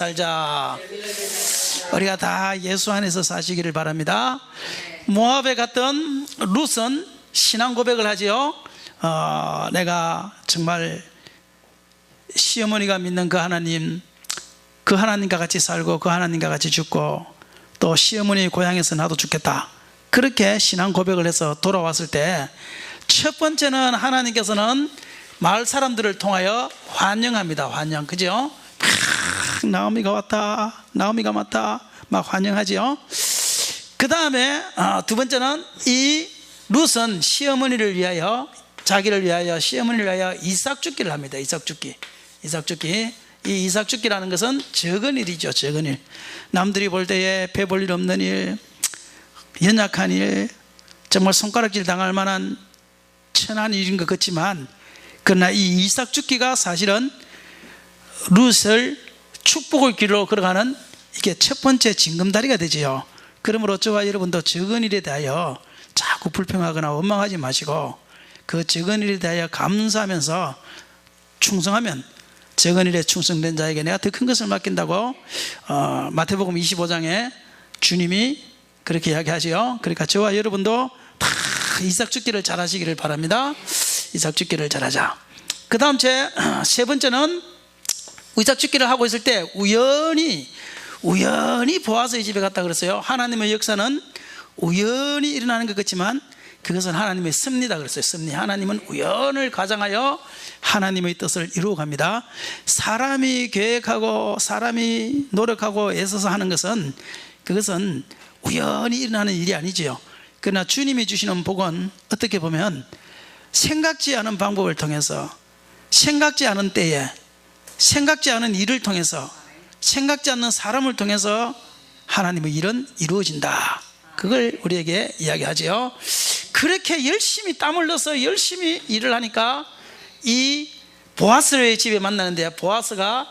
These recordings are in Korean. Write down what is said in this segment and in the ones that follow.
살자. 우리가 다 예수 안에서 사시기를 바랍니다. 모압에 갔던 룻은 신앙 고백을 하지요. 내가 정말 시어머니가 믿는 그 하나님과 같이 살고 그 하나님과 같이 죽고 또 시어머니 고향에서 나도 죽겠다, 그렇게 신앙 고백을 해서 돌아왔을 때 첫 번째는 하나님께서는 마을 사람들을 통하여 환영합니다. 환영, 그죠? 나오미가 왔다, 나오미가 왔다, 막 환영하지요. 그 다음에 두 번째는 이 룻은 시어머니를 위하여, 자기를 위하여, 시어머니를 위하여 이삭 죽기를 합니다. 이삭 죽기. 이 이삭 죽기라는 것은 적은 일이죠. 적은 일. 남들이 볼 때에 배 볼 일 없는 일, 연약한 일, 정말 손가락질 당할 만한 천한 일인 것 같지만, 그러나 이 이삭 죽기가 사실은 룻을 축복의 길로 걸어가는 이게 첫 번째 징검다리가 되지요. 그러므로 저와 여러분도 적은 일에 대하여 자꾸 불평하거나 원망하지 마시고 그 적은 일에 대하여 감사하면서 충성하면 적은 일에 충성된 자에게 내가 더 큰 것을 맡긴다고 마태복음 25장에 주님이 그렇게 이야기하지요. 그러니까 저와 여러분도 다 이삭 죽기를 잘하시기를 바랍니다. 이삭 죽기를 잘하자. 그 다음 세 번째는 이삭 죽기를 하고 있을 때 우연히 보아스의 집에 갔다 그랬어요. 하나님의 역사는 우연히 일어나는 것 같지만 그것은 하나님의 섭리다 그랬어요. 섭리. 하나님은 우연을 가장하여 하나님의 뜻을 이루어갑니다. 사람이 계획하고 사람이 노력하고 애써서 하는 것은 그것은 우연히 일어나는 일이 아니지요. 그러나 주님이 주시는 복은 어떻게 보면 생각지 않은 방법을 통해서, 생각지 않은 때에, 생각지 않은 일을 통해서, 생각지 않는 사람을 통해서 하나님의 일은 이루어진다, 그걸 우리에게 이야기하지요. 그렇게 열심히 땀 흘려서 열심히 일을 하니까 이 보아스의 집에 만나는데, 보아스가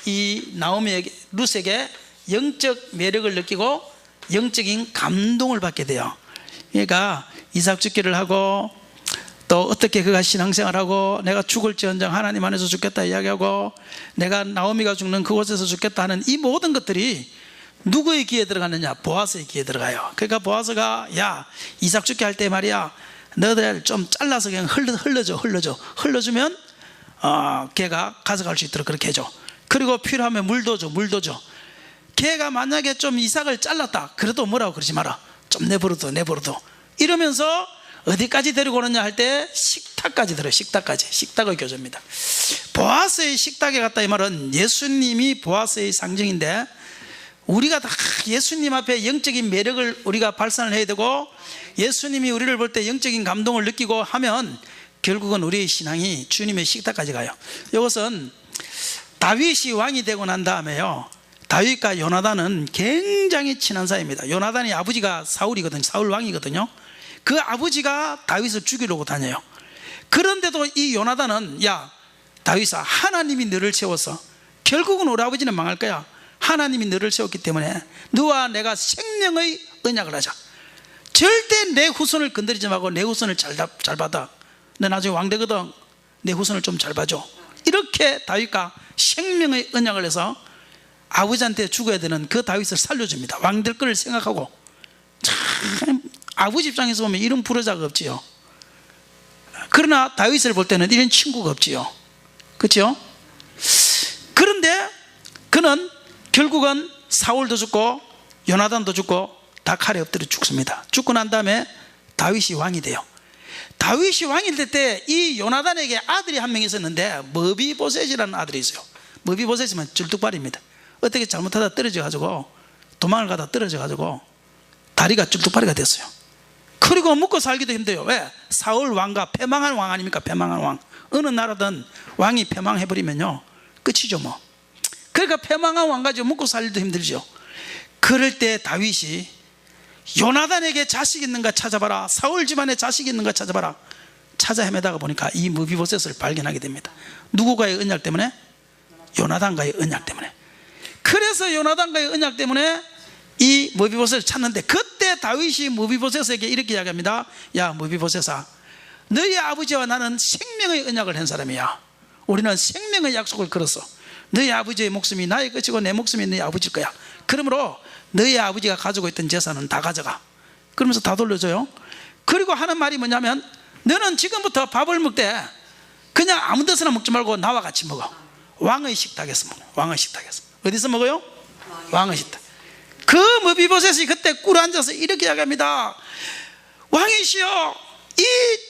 이 나오미에게, 룻에게 영적 매력을 느끼고 영적인 감동을 받게 돼요. 그러니까 이삭 죽기를 하고 또 어떻게 그가 신앙생활하고 내가 죽을지언정 하나님 안에서 죽겠다 이야기하고 내가 나오미가 죽는 그곳에서 죽겠다 하는 이 모든 것들이 누구의 귀에 들어가느냐? 보아스의 귀에 들어가요. 그러니까 보아스가 야, 이삭 죽게 할 때 말이야, 너들 좀 잘라서 그냥 흘러주면 걔가 가져갈 수 있도록 그렇게 해줘. 그리고 필요하면 물도 줘. 걔가 만약에 좀 이삭을 잘랐다 그래도 뭐라고 그러지 마라. 좀 내버려둬. 이러면서 어디까지 데리고 오느냐 할 때 식탁까지 들어요. 식탁의 교조입니다. 보아스의 식탁에 갔다, 이 말은 예수님이 보아스의 상징인데 우리가 다 예수님 앞에 영적인 매력을 우리가 발산을 해야 되고 예수님이 우리를 볼 때 영적인 감동을 느끼고 하면 결국은 우리의 신앙이 주님의 식탁까지 가요. 이것은 다윗이 왕이 되고 난 다음에요, 다윗과 요나단은 굉장히 친한 사이입니다. 요나단이 아버지가 사울이거든요. 사울 왕이거든요. 그 아버지가 다윗을 죽이려고 다녀요. 그런데도 이 요나단은 야, 다윗아, 하나님이 너를 세워서 결국은 우리 아버지는 망할 거야. 하나님이 너를 세웠기 때문에 너와 내가 생명의 언약을 하자. 절대 내 후손을 건드리지 말고 내 후손을 잘 받아. 너 나중에 왕 되거든. 내 후손을 좀 잘 봐줘. 이렇게 다윗과 생명의 언약을 해서 아버지한테 죽어야 되는 그 다윗을 살려줍니다. 왕 될 걸 생각하고. 참 아버지 입장에서 보면 이런 부러자가 없지요. 그러나 다윗을 볼 때는 이런 친구가 없지요. 그렇죠? 그런데 그는 결국은 사울도 죽고 요나단도 죽고 다 칼에 엎드려 죽습니다. 죽고 난 다음에 다윗이 왕이 돼요. 다윗이 왕이 될 때 이 요나단에게 아들이 한 명 있었는데 머비보셋이라는 아들이 있어요. 머비보셋이면 줄뚝발입니다. 어떻게 잘못하다 떨어져가지고 도망을 가다 떨어져가지고 다리가 줄뚝발이가 됐어요. 그리고 먹고 살기도 힘들어요. 왜? 사울 왕과 패망한 왕 아닙니까? 패망한 왕. 어느 나라든 왕이 패망해버리면요 끝이죠 뭐. 그러니까 패망한 왕 가지고 먹고 살기도 힘들죠. 그럴 때 다윗이 요나단에게 자식 있는가 찾아봐라, 사울 집안에 자식 있는가 찾아봐라, 찾아 헤매다가 보니까 이 머비보셋을 발견하게 됩니다. 누구과의 언약 때문에? 요나단과의 언약 때문에. 그래서 요나단과의 언약 때문에 이 머비보셋을 찾는데, 그때 다윗이 머비보셋에게 이렇게 이야기합니다. 야, 머비보셋아, 너희 아버지와 나는 생명의 언약을 한 사람이야. 우리는 생명의 약속을 걸었어. 너희 아버지의 목숨이 나의 것이고 내 목숨이 너희 아버지일 거야. 그러므로 너희 아버지가 가지고 있던 재산은 다 가져가. 그러면서 다 돌려줘요. 그리고 하는 말이 뭐냐면 너는 지금부터 밥을 먹되 그냥 아무 데서나 먹지 말고 나와 같이 먹어. 왕의 식탁에서 먹어. 왕의 식탁에서. 어디서 먹어요? 왕의 식탁. 그 머비보셋이 그때 꿇어 앉아서 이렇게 이야기합니다. 왕이시여, 이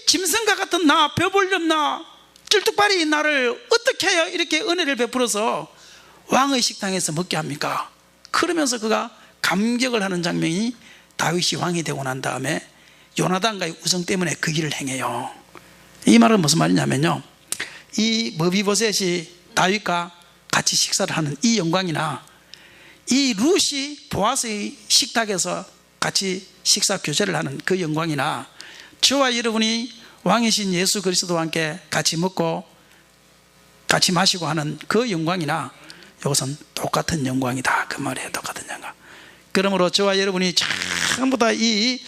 짐승과 같은 나, 벼볼렴나 쩔뚝발이 나를 어떻게 해야 이렇게 은혜를 베풀어서 왕의 식당에서 먹게 합니까? 그러면서 그가 감격을 하는 장면이 다윗이 왕이 되고 난 다음에 요나단과의 우정 때문에 그 길을 행해요. 이 말은 무슨 말이냐면요, 이 머비보셋이 다윗과 같이 식사를 하는 이 영광이나 이 룻이 보아스의 식탁에서 같이 식사 교제를 하는 그 영광이나 저와 여러분이 왕이신 예수 그리스도와 함께 같이 먹고 같이 마시고 하는 그 영광이나 이것은 똑같은 영광이다. 그 말이에요. 똑같은 영광. 그러므로 저와 여러분이 전부 다 이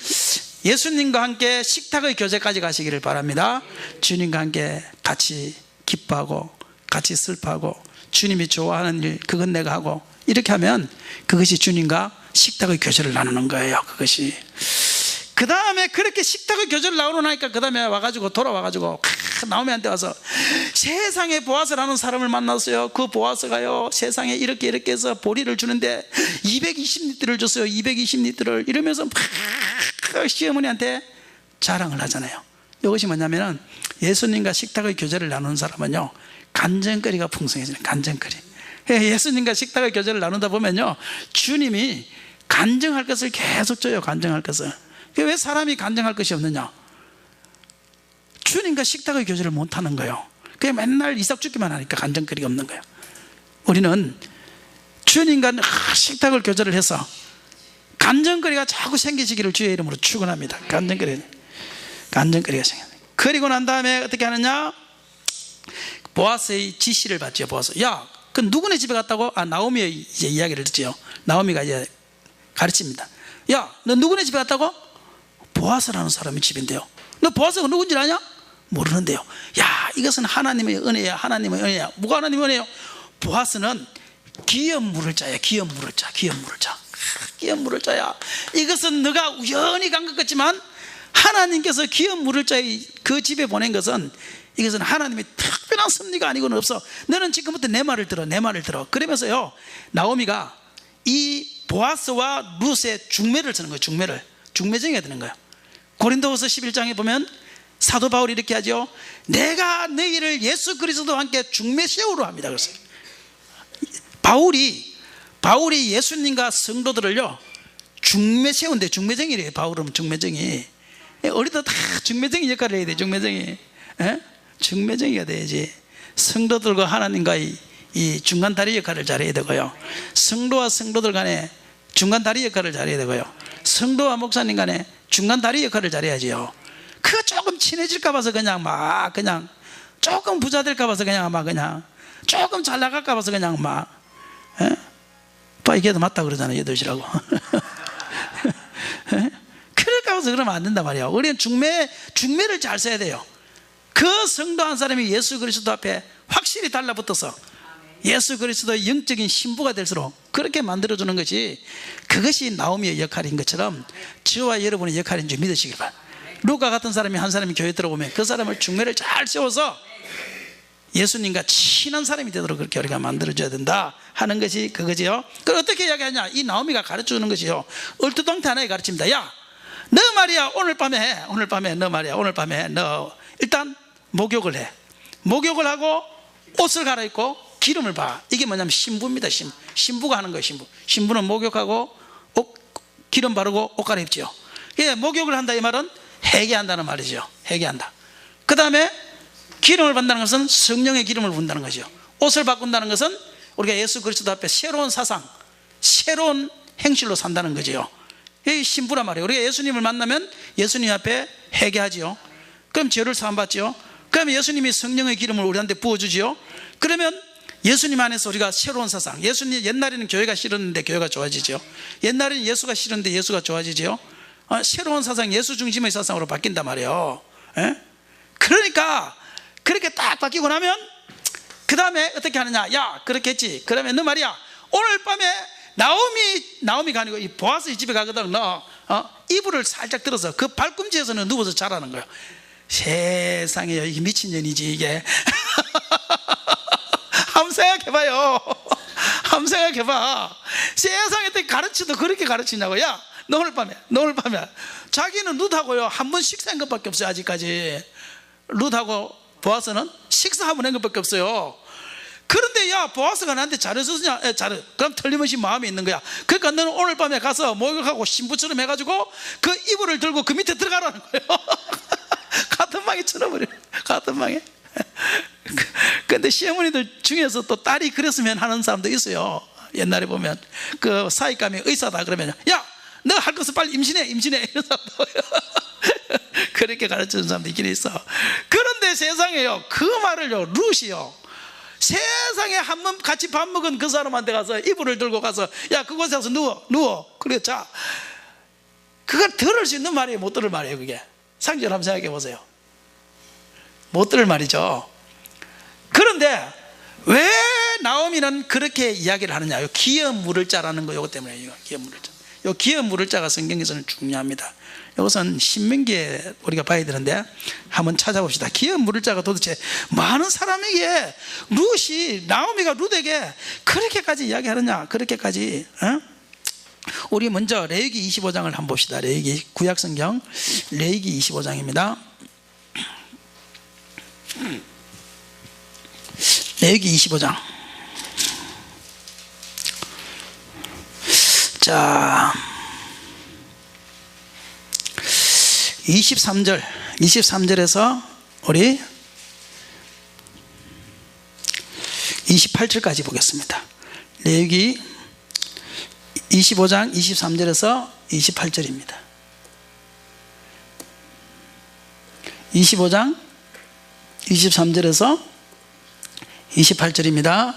예수님과 함께 식탁의 교제까지 가시기를 바랍니다. 주님과 함께 같이 기뻐하고 같이 슬퍼하고 주님이 좋아하는 일 그건 내가 하고 이렇게 하면 그것이 주님과 식탁의 교제를 나누는 거예요. 그것이. 그 다음에 그렇게 식탁의 교제를 나누고 나니까 그 다음에 와가지고 돌아와가지고 나오미한테 와서 세상에 보아스라는 사람을 만났어요. 그 보아스가요 세상에 이렇게 해서 보리를 주는데 220리터를 줬어요. 220리터를. 이러면서 막 시어머니한테 자랑을 하잖아요. 이것이 뭐냐면은 예수님과 식탁의 교제를 나누는 사람은요 간증거리가 풍성해지는 간증거리. 예수님과 식탁의 교제를 나누다 보면요 주님이 간증할 것을 계속 줘요. 간증할 것을. 왜 사람이 간증할 것이 없느냐? 주님과 식탁의 교제를 못하는 거예요. 그냥 맨날 이삭 죽기만 하니까 간증거리가 없는 거예요. 우리는 주님과 식탁을 교제를 해서 간증거리가 자꾸 생기시기를 주의 이름으로 축원합니다. 간증거리가 생깁니다. 그리고 난 다음에 어떻게 하느냐? 보아스의 지시를 받죠. 보아스. 야, 그 누구네 집에 갔다고? 나오미의 이제 이야기를 듣지요. 나오미가 이제 가르칩니다. 야, 너 누구네 집에 갔다고? 보아스라는 사람의 집인데요. 너 보아스가 누군지 아냐? 모르는데요. 야, 이것은 하나님의 은혜야. 하나님의 은혜야. 뭐가 하나님의 은혜요? 보아스는 기업 물을 자야. 기업 물을 자. 기업 물을 자. 기업 물을 자야. 이것은 너가 우연히 간 것 같지만 하나님께서 기업 물을 자의 그 집에 보낸 것은 이것은 하나님의 특별한 섭리가 아니고는 없어. 너는 지금부터 내 말을 들어. 내 말을 들어. 그러면서요 나오미가 이 보아스와 룻의 중매를 쓰는 거예요. 중매를. 중매쟁이가 되는 거예요. 고린도후서 11장에 보면 사도 바울이 이렇게 하죠. 내가 너희를 예수 그리스도와 함께 중매세우로 합니다. 그래서 바울이 예수님과 성도들을요 중매세운대. 중매쟁이래요. 바울은 중매쟁이. 어리다 다 중매쟁이 역할을 해야 돼. 중매쟁이. 중매쟁이가 돼야지. 성도들과 하나님과의 이 중간 다리 역할을 잘해야 되고요. 성도와 성도들 간에 중간 다리 역할을 잘해야 되고요. 성도와 목사님 간에 중간 다리 역할을 잘해야지요. 그거 조금 친해질까 봐서 그냥 막 그냥 조금 부자 될까 봐서 그냥 막 그냥 조금 잘 나갈까 봐서 그냥 막 봐 이게 더 맞다 그러잖아요. 8시라고 그럴까 봐서 그러면 안 된단 말이에요. 우리는 중매를 잘 써야 돼요. 그 성도 한 사람이 예수 그리스도 앞에 확실히 달라붙어서 예수 그리스도의 영적인 신부가 될수록 그렇게 만들어주는 것이 그것이 나오미의 역할인 것처럼 저와 여러분의 역할인 줄 믿으시길 바랍니다. 루카 같은 사람이 한 사람이 교회 들어오면 그 사람을 중매를 잘 세워서 예수님과 친한 사람이 되도록 그렇게 우리가 만들어줘야 된다 하는 것이 그거지요. 그걸 어떻게 이야기하냐? 이 나오미가 가르쳐주는 것이요 얼토당토 하나에 가르칩니다. 야, 너 말이야 오늘 밤에 너 말이야 오늘 밤에 너 일단 목욕을 해. 목욕을 하고 옷을 갈아입고 기름을 봐. 이게 뭐냐면 신부입니다. 신부가 하는 거예요. 신부는 목욕하고 기름 바르고 옷 갈아입죠. 예, 목욕을 한다 이 말은 회개한다는 말이죠. 회개한다. 그 다음에 기름을 받는다는 것은 성령의 기름을 부은다는 거죠. 옷을 바꾼다는 것은 우리가 예수 그리스도 앞에 새로운 사상, 새로운 행실로 산다는 거죠. 이 신부란 말이에요. 우리가 예수님을 만나면 예수님 앞에 회개하지요. 그럼 죄를 사함받지요. 그러면 예수님이 성령의 기름을 우리한테 부어주지요. 그러면 예수님 안에서 우리가 새로운 사상, 예수님 옛날에는 교회가 싫었는데 교회가 좋아지죠. 옛날에는 예수가 싫었는데 예수가 좋아지죠. 새로운 사상, 예수 중심의 사상으로 바뀐단 말이에요. 그러니까 그렇게 딱 바뀌고 나면 그 다음에 어떻게 하느냐? 야, 그렇게 했지. 그러면 너 말이야, 오늘 밤에 나오미가 아니고 이 보아스 집에 가거든. 너 이불을 살짝 들어서 그 발꿈치에서는 누워서 자라는 거예요. 세상에, 이게 미친년이지 이게. 한번 생각해봐요. 한번 생각해봐. 세상에 가르치도 그렇게 가르치냐고. 야, 너 오늘 밤에 자기는 룻하고요 한 번 식사한 것밖에 없어요. 아직까지 룻하고 보아스는 식사 한 번 한 것밖에 없어요. 그런데 야, 보아스가 나한테 잘해줬냐? 그럼 틀림없이 마음이 있는 거야. 그러니까 너는 오늘 밤에 가서 목욕하고 신부처럼 해가지고 그 이불을 들고 그 밑에 들어가라는 거예요. 같은 방에 쳐넣어버려. 같은 방에. 근데 시어머니들 중에서 또 딸이 그랬으면 하는 사람도 있어요. 옛날에 보면 그 사익감이 의사다 그러면 야, 너 할 것은 빨리 임신해 이런 사람도 그렇게 가르치는 사람도 있긴 있어. 그런데 세상에요, 그 말을요 룻이요 세상에 한 번 같이 밥 먹은 그 사람한테 가서 이불을 들고 가서 야, 그곳에 가서 누워 그래. 자, 그걸 들을 수 있는 말이에요, 못 들을 말이에요? 그게 상식적으로 한번 생각해 보세요. 못 들을 말이죠. 그런데 왜 나오미는 그렇게 이야기를 하느냐? 기업 물을 자라는 거, 요거 때문에. 기업 물을 자. 요 기업 물을 자가 성경에서는 중요합니다. 이것은 신명기에 우리가 봐야 되는데 한번 찾아봅시다. 기업 물을 자가 도대체 많은 사람에게 나오미가 룻에게 그렇게까지 이야기하느냐? 그렇게까지. 우리 먼저 레위기 25장을 한번 봅시다. 레위기 구약성경 레위기 25장입니다. 레위기 25장. 자, 23절에서 우리 28절까지 보겠습니다. 레위기 25장 23절에서 28절입니다. 25장 23절에서 28절입니다.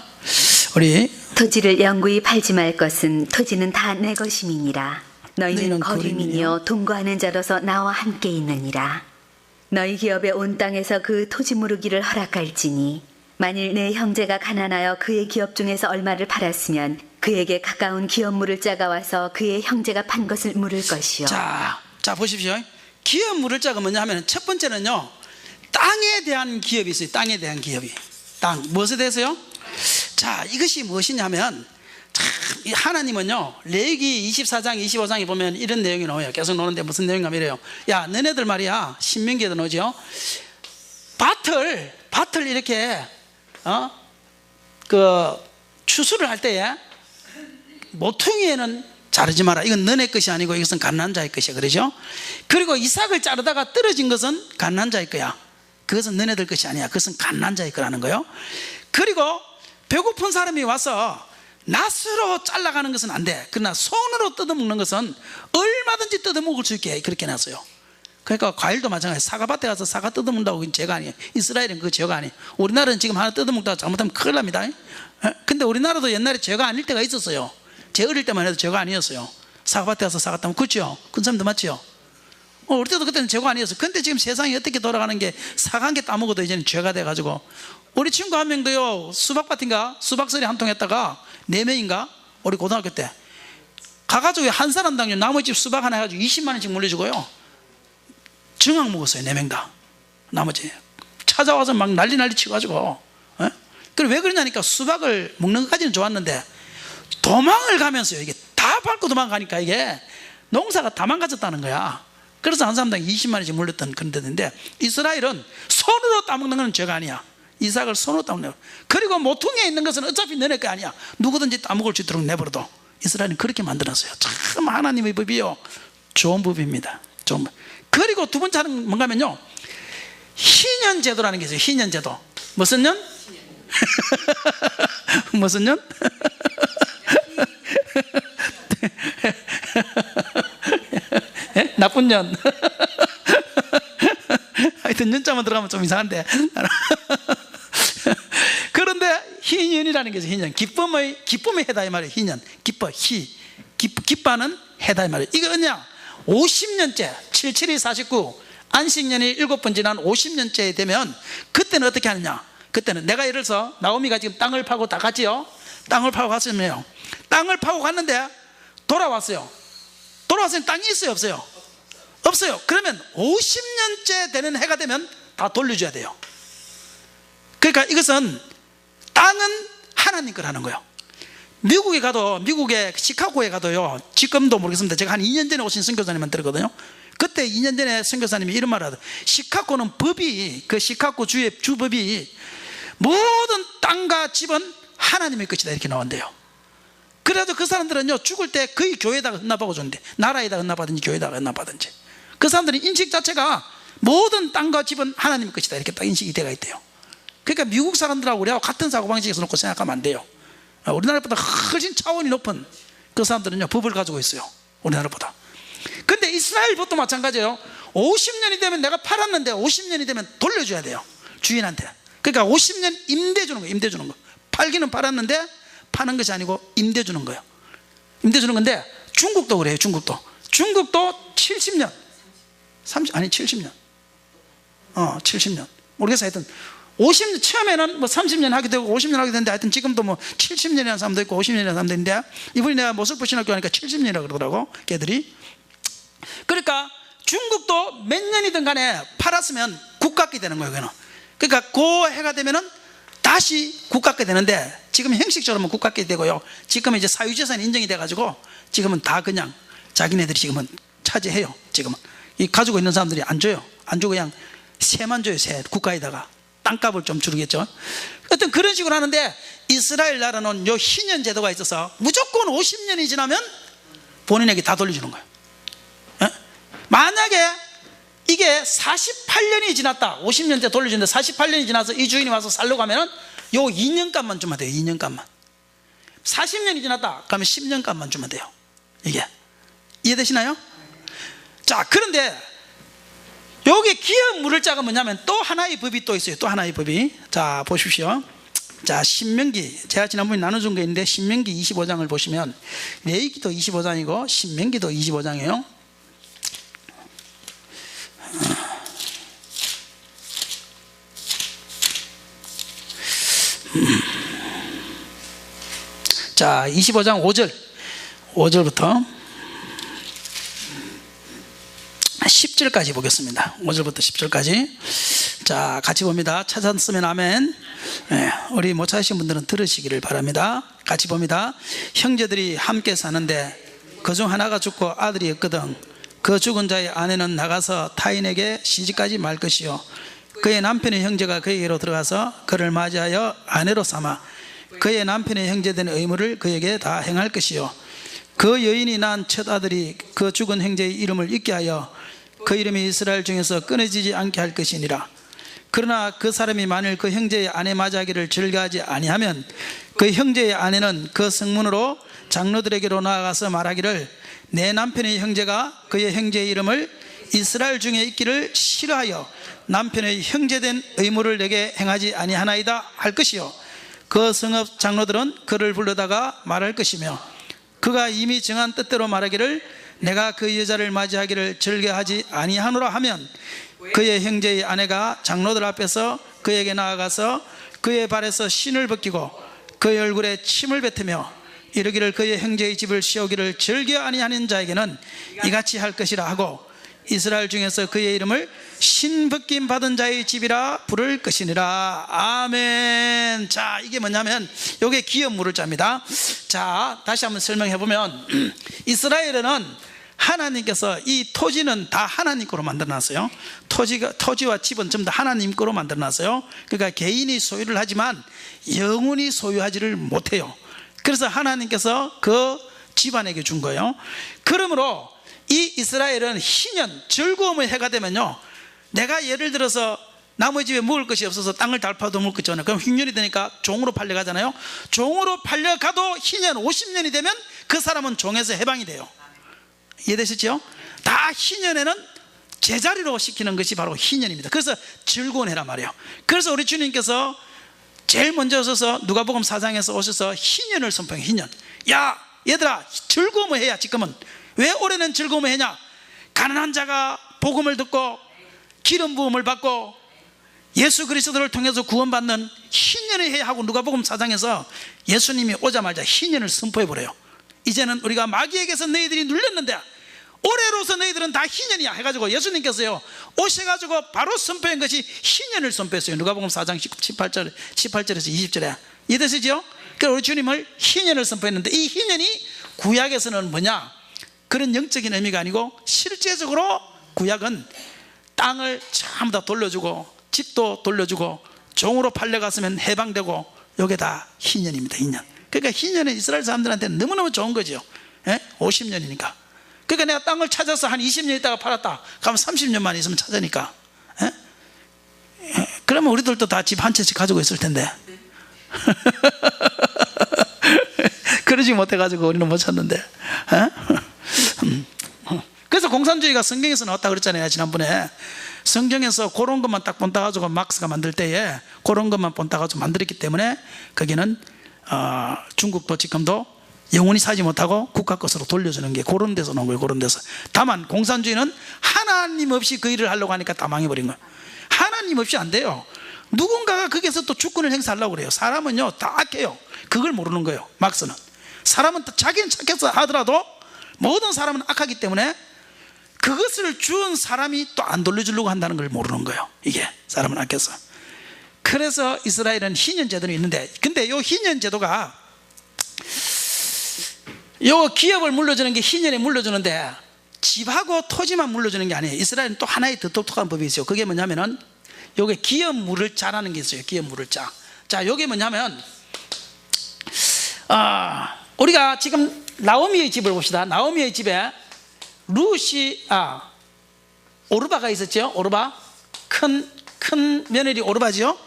우리 토지를 영구히 팔지 말 것은 토지는 다 내 것임이니라. 너희는 거류민이요 동거하는 자로서 나와 함께 있느니라. 너희 기업에 온 땅에서 그 토지 무르기를 허락할지니 만일 내 형제가 가난하여 그의 기업 중에서 얼마를 팔았으면 그에게 가까운 기업 물을 자가 와서 그의 형제가 판 것을 물을 것이요. 자 보십시오. 기업 물을 자가 뭐냐 하면 첫 번째는요, 땅에 대한 기업이 있어요. 땅에 대한 기업이. 땅, 무엇에 대해서요? 자, 이것이 무엇이냐면 참, 하나님은요 레위기 24장 25장에 보면 이런 내용이 나와요. 계속 나오는데 무슨 내용인가 이래요. 야, 너네들 말이야, 신명기에도 나오죠. 밭을 이렇게 그 추수를 할 때에 모퉁이에는 자르지 마라. 이건 너네 것이 아니고 이것은 갓난 자의 것이야. 그러죠? 그리고 이삭을 자르다가 떨어진 것은 갓난 자의 거야. 그것은 너네들 것이 아니야. 그것은 갓난 자의 거라는 거예요. 그리고 배고픈 사람이 와서 낫으로 잘라가는 것은 안 돼. 그러나 손으로 뜯어먹는 것은 얼마든지 뜯어먹을 수 있게 그렇게 놨어요. 그러니까 과일도 마찬가지예요. 사과밭에 가서 사과 뜯어먹는다고 그건 죄가 아니에요. 이스라엘은 그거 죄가 아니에요. 우리나라는 지금 하나 뜯어먹다가 잘못하면 큰일 납니다. 근데 우리나라도 옛날에 죄가 아닐 때가 있었어요. 제 어릴 때만 해도 죄가 아니었어요. 사과밭에 가서 사과 따면 그렇죠? 큰 사람도 맞죠? 우리 때도 그때는 죄가 아니었어요. 근데 지금 세상이 어떻게 돌아가는 게 사과 한 개 따먹어도 이제는 죄가 돼가지고, 우리 친구 한 명도요, 수박밭인가 수박서리 한 통 했다가 4명인가 우리 고등학교 때 가가지고 한 사람당 나머지 집 수박 하나 해가지고 20만 원씩 물려주고요, 정악 먹었어요. 4명 다. 나머지 찾아와서 막 난리 치고가지고. 그래 왜 그러냐니까 수박을 먹는 것까지는 좋았는데 도망을 가면서요, 이게 다 밟고 도망가니까 이게 농사가 다 망가졌다는 거야. 그래서 한 사람당 20만 원씩 물렸던 그런 데인데, 이스라엘은 손으로 따먹는 건 죄가 아니야. 이삭을 손으로 따먹는 거. 그리고 모퉁이에 있는 것은 어차피 너네 거 아니야. 누구든지 따먹을 수 있도록 내버려둬. 이스라엘은 그렇게 만들었어요. 참 하나님의 법이요, 좋은 법입니다. 좋은 법. 그리고 두 번째는 뭔가 하면요, 희년제도라는 게 있어요. 희년제도. 무슨 년? 무슨 년? 나쁜 년. 하여튼 년자만 들어가면 좀 이상한데. 그런데 희년이라는 게 있어요. 희년. 기쁨의 해다 이 말이에요. 희년. 기뻐하는 해다 이 말이에요. 이거 뭐냐? 50년째 77이 49 안식년이 7번 지난 50년째 되면 그때는 어떻게 하느냐? 그때는 내가 예를 들어서 나오미가 지금 땅을 파고 다 갔지요. 땅을 파고 갔으면요, 땅을 파고 갔는데 돌아왔어요. 돌아왔으면 땅이 있어요, 없어요? 없어요. 그러면 50년째 되는 해가 되면 다 돌려줘야 돼요. 그러니까 이것은 땅은 하나님 거라는 거예요. 미국에 가도, 미국의 시카고에 가도요, 지금도 모르겠습니다. 제가 한 2년 전에 오신 선교사님한테 들었거든요. 그때 2년 전에 선교사님이 이런 말을 하더라고요. 시카고는 법이, 그 시카고 주의 주법이 모든 땅과 집은 하나님의 것이다, 이렇게 나온대요. 그래도 그 사람들은요, 죽을 때 거의 교회에다가 헌납하고 줬는데, 나라에다가 헌납하든지 교회에다가 헌납하든지, 그 사람들은 인식 자체가 모든 땅과 집은 하나님의 것이다, 이렇게 딱 인식이 되어 있대요. 그러니까 미국 사람들하고 우리하고 같은 사고방식에서 놓고 생각하면 안 돼요. 우리나라보다 훨씬 차원이 높은 그 사람들은요, 법을 가지고 있어요, 우리나라보다. 근데 이스라엘법도 마찬가지예요. 50년이 되면, 내가 팔았는데 50년이 되면 돌려줘야 돼요, 주인한테. 그러니까 50년 임대 주는 거예요, 임대 주는 거. 팔기는 팔았는데 파는 것이 아니고 임대 주는 거예요. 임대 주는 건데, 중국도 그래요. 중국도 70년 70년 70년 모르겠어요. 하여튼 50년, 처음에는 뭐 30년 하게 되고 50년 하게 되는데, 하여튼 지금도 뭐 70년이라는 사람도 있고 50년이라는 사람도 있는데, 이분이 내가 모슬프 신학교 하니까 70년이라고 그러더라고, 걔들이. 그러니까 중국도 몇 년이든 간에 팔았으면 국가께 되는 거예요, 그는. 그러니까 그 해가 되면은 다시 국가께 되는데, 지금 형식적으로는 국가께 되고요, 지금은 이제 사유재산이 인정이 돼가지고 지금은 다 그냥 자기네들이 지금은 차지해요. 지금은 이 가지고 있는 사람들이 안 줘요. 안 주고 그냥 세만 줘요. 세, 국가에다가 땅값을 좀 주겠죠. 어떤 그런 식으로 하는데, 이스라엘 나라는 요 희년 제도가 있어서 무조건 50년이 지나면 본인에게 다 돌려주는 거예요. 만약에 이게 48년이 지났다, 50년째 돌려주는데 48년이 지나서 이 주인이 와서 살려고 하면은 요 2년간만 주면 돼요. 2년간만. 40년이 지났다 그러면 10년간만 주면 돼요. 이게 이해되시나요? 자, 그런데 여기 기업 물을 자가 뭐냐면 또 하나의 법이 또 있어요. 또 하나의 법이. 자, 보십시오. 자, 신명기, 제가 지난번에 나눠준 게 있는데, 신명기 25장을 보시면 레위기도 25장이고 신명기도 25장이에요 자, 25장 5절부터 10절까지 보겠습니다. 5절부터 10절까지. 자, 같이 봅니다. 찾았으면 아멘. 우리 못 찾으신 분들은 들으시기를 바랍니다. 같이 봅니다. 형제들이 함께 사는데 그중 하나가 죽고 아들이 없거든. 그 죽은 자의 아내는 나가서 타인에게 시집가지 말 것이요, 그의 남편의 형제가 그에게로 들어가서 그를 맞이하여 아내로 삼아 그의 남편의 형제된 의무를 그에게 다 행할 것이요, 그 여인이 낳은 첫 아들이 그 죽은 형제의 이름을 잊게 하여 그 이름이 이스라엘 중에서 끊어지지 않게 할 것이니라. 그러나 그 사람이 만일 그 형제의 아내 맞이하기를 즐겨하지 아니하면 그 형제의 아내는 그 성문으로 장로들에게로 나아가서 말하기를, 내 남편의 형제가 그의 형제의 이름을 이스라엘 중에 있기를 싫어하여 남편의 형제된 의무를 내게 행하지 아니하나이다 할 것이요, 그 성읍 장로들은 그를 불러다가 말할 것이며, 그가 이미 정한 뜻대로 말하기를 내가 그 여자를 맞이하기를 즐겨하지 아니하노라 하면 그의 형제의 아내가 장로들 앞에서 그에게 나아가서 그의 발에서 신을 벗기고 그의 얼굴에 침을 뱉으며 이르기를, 그의 형제의 집을 시오기를 즐겨 아니하는 자에게는 이같이 할 것이라 하고 이스라엘 중에서 그의 이름을 신벗김 받은 자의 집이라 부를 것이니라. 아멘. 자, 이게 뭐냐면 이게 기업 물을 자입니다. 자, 다시 한번 설명해 보면, 이스라엘에는 하나님께서 이 토지는 다 하나님 거로 만들어 놨어요. 토지와 집은 전부 다 하나님 거로 만들어 놨어요. 그러니까 개인이 소유를 하지만 영원히 소유하지를 못해요. 그래서 하나님께서 그 집안에게 준 거예요. 그러므로 이 이스라엘은 희년, 즐거움의 해가 되면요, 내가 예를 들어서 남의 집에 먹을 것이 없어서 땅을 달파도 먹을 것이 없잖아요. 그럼 흉년이 되니까 종으로 팔려가잖아요. 종으로 팔려가도 희년 50년이 되면 그 사람은 종에서 해방이 돼요. 이해되셨죠? 다 희년에는 제자리로 시키는 것이 바로 희년입니다. 그래서 즐거운 해란 말이에요. 그래서 우리 주님께서 제일 먼저 오셔서 누가복음 4장에서 오셔서 희년을 선포해요. 희년. 야, 얘들아, 즐거움을 해야. 지금은 왜 올해는 즐거움을 해냐? 가난한 자가 복음을 듣고 기름 부음을 받고 예수 그리스도를 통해서 구원받는 희년의 해하고 누가복음 4장에서 예수님이 오자마자 희년을 선포해버려요. 이제는 우리가 마귀에게서 너희들이 눌렸는데 올해로서 너희들은 다 희년이야 해가지고 예수님께서요 오셔가지고 바로 선포한 것이 희년을 선포했어요. 누가복음 4장 18절에서 20절에 이해되시죠? 그래서 우리 주님을 희년을 선포했는데 이 희년이 구약에서는 뭐냐, 그런 영적인 의미가 아니고 실제적으로 구약은 땅을 전부 다 돌려주고 집도 돌려주고 종으로 팔려갔으면 해방되고 이게 다 희년입니다. 희년. 그러니까 희년은 이스라엘 사람들한테는 너무너무 좋은 거죠. 50년이니까. 그러니까 내가 땅을 찾아서 한 20년 있다가 팔았다 그러면 30년만 있으면 찾으니까. 그러면 우리들도 다 집 한 채씩 가지고 있을 텐데 그러지 못해가지고 우리는 못 찾는데. 그래서 공산주의가 성경에서 나왔다 그랬잖아요. 지난번에 성경에서 그런 것만 딱 본따 가지고 막스가 만들 때에 그런 것만 본따 가지고 만들었기 때문에 거기는 중국도 지금도 영원히 살지 못하고 국가 것으로 돌려주는 게 그런 데서 나온 거예요. 그런 데서. 다만 공산주의는 하나님 없이 그 일을 하려고 하니까 다 망해버린 거예요. 하나님 없이 안 돼요. 누군가가 거기서 또 주권을 행사하려고 그래요. 사람은요 다 악해요. 그걸 모르는 거예요. 막스는. 사람은 자기는 착해서 하더라도 모든 사람은 악하기 때문에 그것을 주은 사람이 또 안 돌려주려고 한다는 걸 모르는 거예요. 이게 사람은 악해서. 그래서 이스라엘은 희년 제도는 있는데, 근데 이 희년 제도가 요 기업을 물려주는 게 희년에 물려주는데 집하고 토지만 물려주는 게 아니에요. 이스라엘은 또 하나의 더 독특한 법이 있어요. 그게 뭐냐면은 요게 기업 물을 자라는 게 있어요. 기업 물을 자. 자, 요게 뭐냐면 우리가 지금 나오미의 집을 봅시다. 나오미의 집에 루시 오르바가 있었죠. 오르바. 큰 며느리 오르바죠.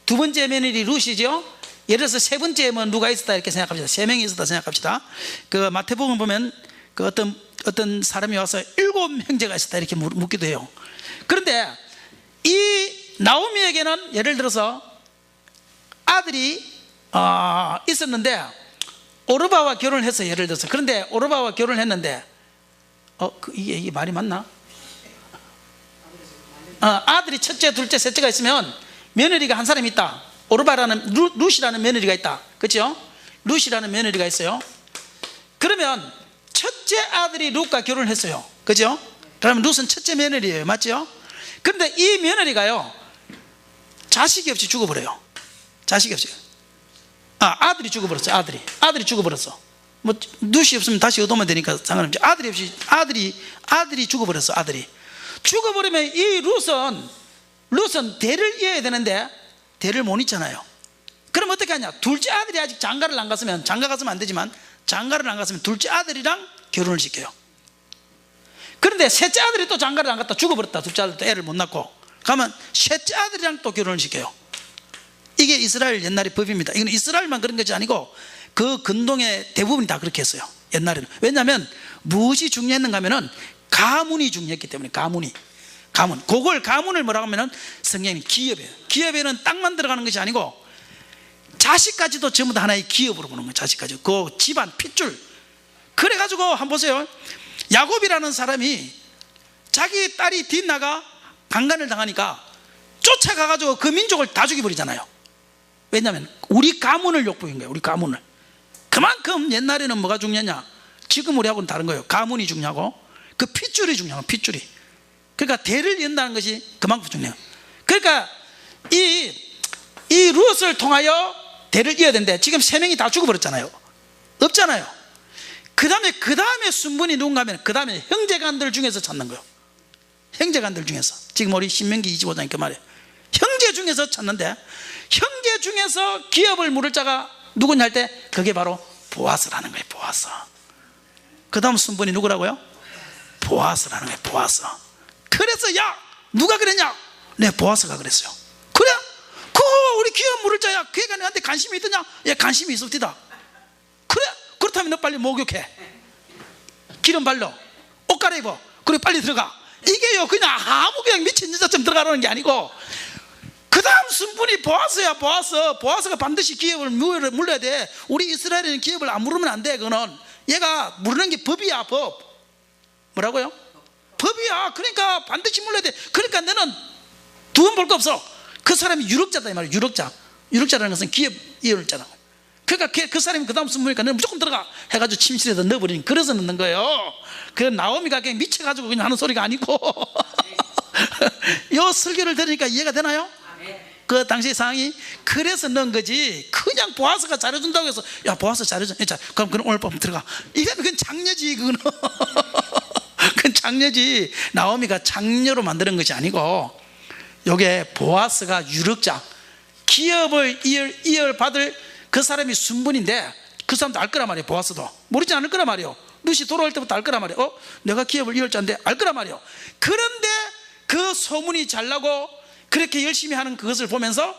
두 번째 며느리 루시죠. 예를 들어서 세 번째면 누가 있었다 이렇게 생각합시다. 세 명이 있었다 생각합시다. 그 마태복음 보면 그 어떤 사람이 와서 7 형제가 있었다 이렇게 묻기도 해요. 그런데 이 나오미에게는 예를 들어서 아들이 있었는데 오르바와 결혼을 했어요. 예를 들어서. 그런데 오르바와 결혼을 했는데 이게 말이 맞나? 아들이 첫째, 둘째, 셋째가 있으면 며느리가 한 사람이 있다. 오르바라는 루시라는 며느리가 있다. 그렇죠? 루시라는 며느리가 있어요. 그러면 첫째 아들이 룻과 결혼을 했어요. 그렇죠? 그러면 룻은 첫째 며느리예요. 맞죠? 그런데 이 며느리가요 자식이 없이 죽어버려요. 자식이 없이. 아들이 죽어버렸어요. 아들이 죽어버렸어. 뭐 룻이 없으면 다시 얻으면 되니까 상관없지. 아들이 없이 아들이 죽어버렸어. 아들이 죽어버리면 이 룻은 대를 이어야 되는데 대를 못 잇잖아요. 그럼 어떻게 하냐? 둘째 아들이 아직 장가를 안 갔으면, 장가 갔으면 안 되지만 장가를 안 갔으면 둘째 아들이랑 결혼을 시켜요. 그런데 셋째 아들이 또 장가를 안 갔다 죽어버렸다. 둘째 아들도 애를 못 낳고 가면 셋째 아들이랑 또 결혼을 시켜요. 이게 이스라엘 옛날의 법입니다. 이건 이스라엘만 그런 것이 아니고 그 근동의 대부분이 다 그렇게 했어요. 옛날에는. 왜냐하면 무엇이 중요했는가 하면은 가문이 중요했기 때문에. 가문. 그걸 가문을 뭐라고 하면은 성경이 기업이에요. 기업에는 땅만 들어가는 것이 아니고 자식까지도 전부 다 하나의 기업으로 보는 거예요. 자식까지. 그 집안 핏줄. 그래가지고 한번 보세요. 야곱이라는 사람이 자기 딸이 뒷나가 강간을 당하니까 쫓아가가지고 그 민족을 다 죽여버리잖아요. 왜냐하면 우리 가문을 욕보인 거예요. 우리 가문을. 그만큼 옛날에는 뭐가 중요하냐? 지금 우리하고는 다른 거예요. 가문이 중요하고 그 핏줄이 중요하고 핏줄이. 그러니까 대를 이은다는 것이 그만큼 중요해요. 그러니까 이 룻을 통하여 대를 이어야 되는데 지금 3명이 다 죽어버렸잖아요. 없잖아요. 그 다음에 순번이 누군가 하면 그 다음에 형제간들 중에서 찾는 거예요. 형제간들 중에서. 지금 우리 신명기 25장에 그 말이에요. 형제 중에서 찾는데 형제 중에서 기업을 물을 자가 누구냐 할 때 그게 바로 보아스라는 거예요. 보아스. 그 다음 순번이 누구라고요? 보아스라는 거예요. 보아스. 그래서 야 누가 그랬냐? 네, 보아스가 그랬어요. 그래? 우리 기업 물을 자야 그애가 내한테 관심이 있더냐? 예, 관심이 있었디다. 그래? 그렇다면 너 빨리 목욕해. 기름 발라. 옷 갈아입어. 그리고 빨리 들어가. 이게요 그냥 아무 그냥 미친 여자처럼 들어가라는 게 아니고 그 다음 순분이 보아스야. 보아스가 반드시 기업을 물려야 돼. 우리 이스라엘은 기업을 안 물으면 안 돼. 그거는 얘가 물는 게 법이야. 법. 뭐라고요? 법이야. 그러니까 반드시 물려야 돼. 그러니까 너는 두 번 볼 거 없어. 그 사람이 유력자다 이 말이에요. 유력자라는 것은 기업 이율자다. 그러니까 그 사람이 그 다음 순분이니까 너는 무조건 들어가 해가지고 침실에다 넣어버리니, 그래서 넣는 거예요. 그 나오미가 그냥 미쳐가지고 그냥 하는 소리가 아니고 요 설교를 들으니까 이해가 되나요? 그 당시 상황이 그래서 넣은 거지, 그냥 보아스가 잘해준다고 해서 야 보아스 잘해줘, 자 그럼 오늘 밤 들어가, 이건 그건 장녀지. 그건 그건 장녀지. 나오미가 장녀로 만드는 것이 아니고, 요게 보아스가 유력자, 기업을 이어받을 그 사람이 순분인데, 그 사람도 알 거란 말이에요. 보아스도 모르지 않을 거란 말이에요. 루시 돌아올 때부터 알 거란 말이에요. 내가 기업을 이을 자인데 알 거란 말이에요. 그런데 그 소문이 잘 나고 그렇게 열심히 하는 그것을 보면서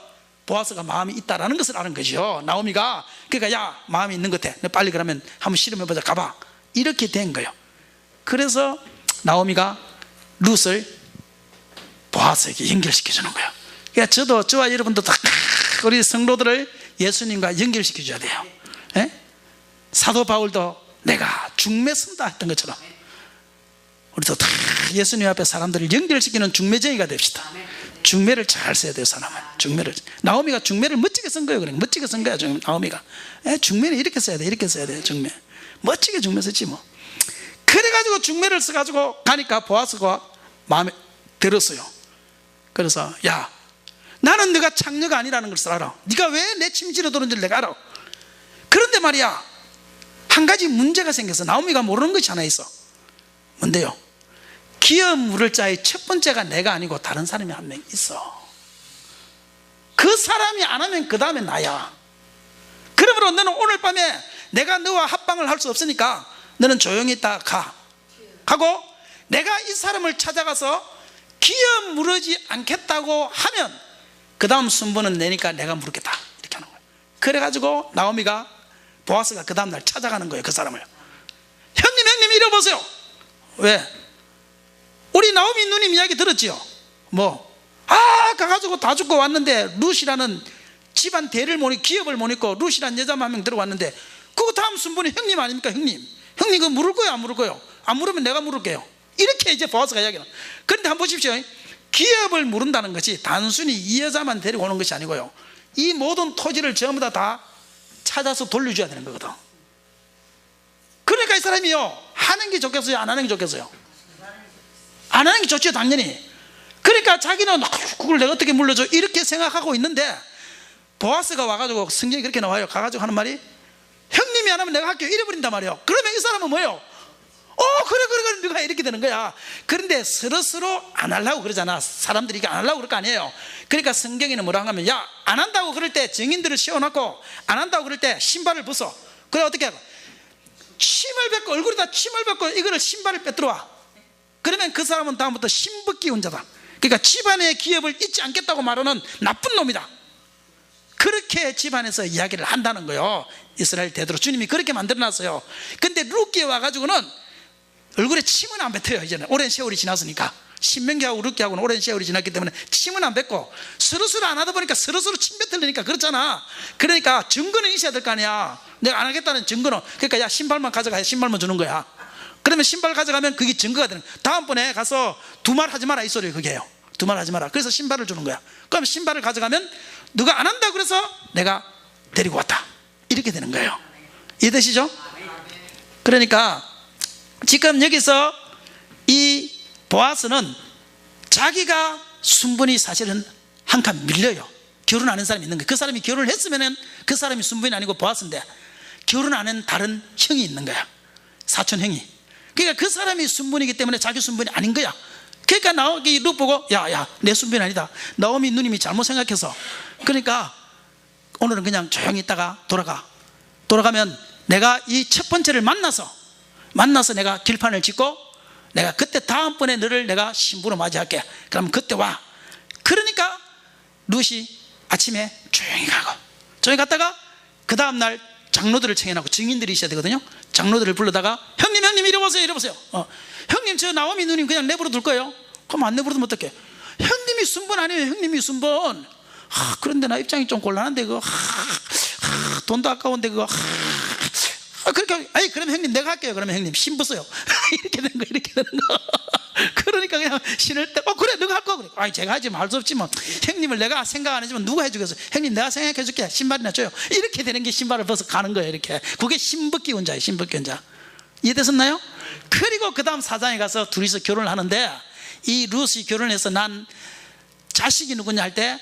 보아스가 마음이 있다라는 것을 아는 거죠, 나오미가. 그러니까 야 마음이 있는 것 같아, 너 빨리 그러면 한번 실험해보자, 가봐, 이렇게 된 거예요. 그래서 나오미가 룻을 보아스에게 연결시켜 주는 거예요. 그러니까 저와 여러분도 다 우리 성도들을 예수님과 연결시켜 줘야 돼요. 예? 사도 바울도 내가 중매 쓴다 했던 것처럼 우리도 다 예수님 앞에 사람들을 연결시키는 중매쟁이가 됩시다. 중매를 잘 써야 돼요, 사람은. 중매를. 나오미가 중매를 멋지게 쓴 거예요. 그러니까 멋지게 쓴 거야, 나오미가. 중매는 이렇게 써야 돼, 이렇게 써야 돼요. 중매 멋지게 중매 썼지 뭐. 그래가지고 중매를 써가지고 가니까 보아스가 마음에 들었어요. 그래서 야 나는 네가 장녀가 아니라는 것을 알아. 네가 왜 내 침실에 들어오는지를 내가 알아. 그런데 말이야, 한 가지 문제가 생겨서 나오미가 모르는 것이 하나 있어. 뭔데요? 기업 물을 자의 첫 번째가 내가 아니고 다른 사람이 한 명 있어. 그 사람이 안 하면 그 다음에 나야. 그러므로 너는 오늘 밤에 내가 너와 합방을 할 수 없으니까 너는 조용히 있다 가고, 내가 이 사람을 찾아가서 기업 물으지 않겠다고 하면 그 다음 순번은 내니까 내가 물겠다, 이렇게 하는 거예요. 그래가지고 나오미가, 보아스가 그 다음날 찾아가는 거예요, 그 사람을. 형님 이리 보세요. 왜? 우리 나오미 누님 이야기 들었지요? 가가지고 다 죽고 왔는데 룻이라는 집안 대를 못 입고 기업을 못 입고 룻이라는 여자만 한 명 들어왔는데 그 다음 순번이 형님 아닙니까? 형님 그거 물을 거예요, 안 물을 거예요? 안 물으면 내가 물을게요, 이렇게 이제 보아스가 이야기해요. 그런데 한번 보십시오. 기업을 물은다는 것이 단순히 이 여자만 데리고 오는 것이 아니고요, 이 모든 토지를 전부 다 찾아서 돌려줘야 되는 거거든. 그러니까 이 사람이요, 하는 게 좋겠어요, 안 하는 게 좋겠어요? 안 하는 게 좋죠, 당연히. 그러니까 자기는 그걸 내가 어떻게 물려줘, 이렇게 생각하고 있는데 보아스가 와가지고, 성경이 그렇게 나와요. 가가지고 하는 말이 형님이 안 하면 내가 할게요, 이래버린단 말이에요. 그러면 이 사람은 뭐예요? 그래 네가 이렇게 되는 거야. 그런데 서로 안 하려고 그러잖아. 사람들이 이게 안 하려고 그럴 거 아니에요. 그러니까 성경에는 뭐라 하면, 야 안 한다고 그럴 때 증인들을 세워놓고, 안 한다고 그럴 때 신발을 벗어. 그래 어떻게 하고 침을 뱉고, 얼굴에다 침을 뱉고 이거를 신발을 빼들어와. 그러면 그 사람은 다음부터 신벗기 혼자다. 그러니까 집안의 기업을 잊지 않겠다고 말하는 나쁜 놈이다. 그렇게 집안에서 이야기를 한다는 거예요. 이스라엘 대대로 주님이 그렇게 만들어놨어요. 근데 룻기에 와가지고는 얼굴에 침은 안 뱉어요. 이제는 오랜 세월이 지났으니까. 신명기하고 룻기하고는 오랜 세월이 지났기 때문에 침은 안 뱉고, 서로 안 하다 보니까 서로 침 뱉으려니까 그렇잖아. 그러니까 증거는 있어야 될 거 아니야. 내가 안 하겠다는 증거는. 그러니까 야 신발만 가져가, 신발만 주는 거야. 그러면 신발 가져가면 그게 증거가 되는 거야. 다음번에 가서 두 말 하지 마라, 이 소리예요. 그게요. 두 말 하지 마라. 그래서 신발을 주는 거야. 그럼 신발을 가져가면 누가 안 한다고 그래서 내가 데리고 왔다, 이렇게 되는 거예요. 이해되시죠? 그러니까 지금 여기서 이 보아스는 자기가 순분이 사실은 한 칸 밀려요. 결혼 안 한 사람이 있는 거예요. 그 사람이 결혼을 했으면 그 사람이 순분이 아니고 보아스인데, 결혼 안 한 다른 형이 있는 거야, 사촌 형이. 그러니까 그 사람이 순분이기 때문에 자기 순분이 아닌 거야. 그러니까 나오기 룻 보고 야 내 순분이 아니다, 나오미 누님이 잘못 생각해서. 그러니까 오늘은 그냥 조용히 있다가 돌아가면 내가 이 첫 번째를 만나서 내가 길판을 짓고 내가 그때 다음번에 너를 내가 신부로 맞이할게. 그럼 그때 와. 그러니까 룻이 아침에 조용히 갔다가 그 다음날 장로들을 청해놓고, 증인들이 있어야 되거든요. 장로들을 불러다가 형님 이리 보세요. 형님 저 나오미 누님 그냥 내버려 둘 거예요? 그럼 안 내버려 두면 어떡해? 형님이 순번 아니에요. 형님이 순번. 그런데 나 입장이 좀 곤란한데 그거 돈도 아까운데 그거 그러니까 그러면 형님 내가 할게요. 그러면 형님 신부써요. 이렇게 되는 거. 그러니까 그냥 신을 때 그래 너가 할 거 그래. 아니 제가 하지 말 수 없지 뭐. 형님을 내가 생각 안 해주면 누가 해주겠어. 형님 내가 생각해 줄게. 신발이나 줘요. 이렇게 되는 게 신발을 벗어 가는 거예요. 이렇게. 그게 신벗기 원자예요. 신벗기 원자. 이해됐었나요? 그리고 그 다음 사장에 가서 둘이서 결혼을 하는데 이 룻이 결혼해서 난 자식이 누구냐 할 때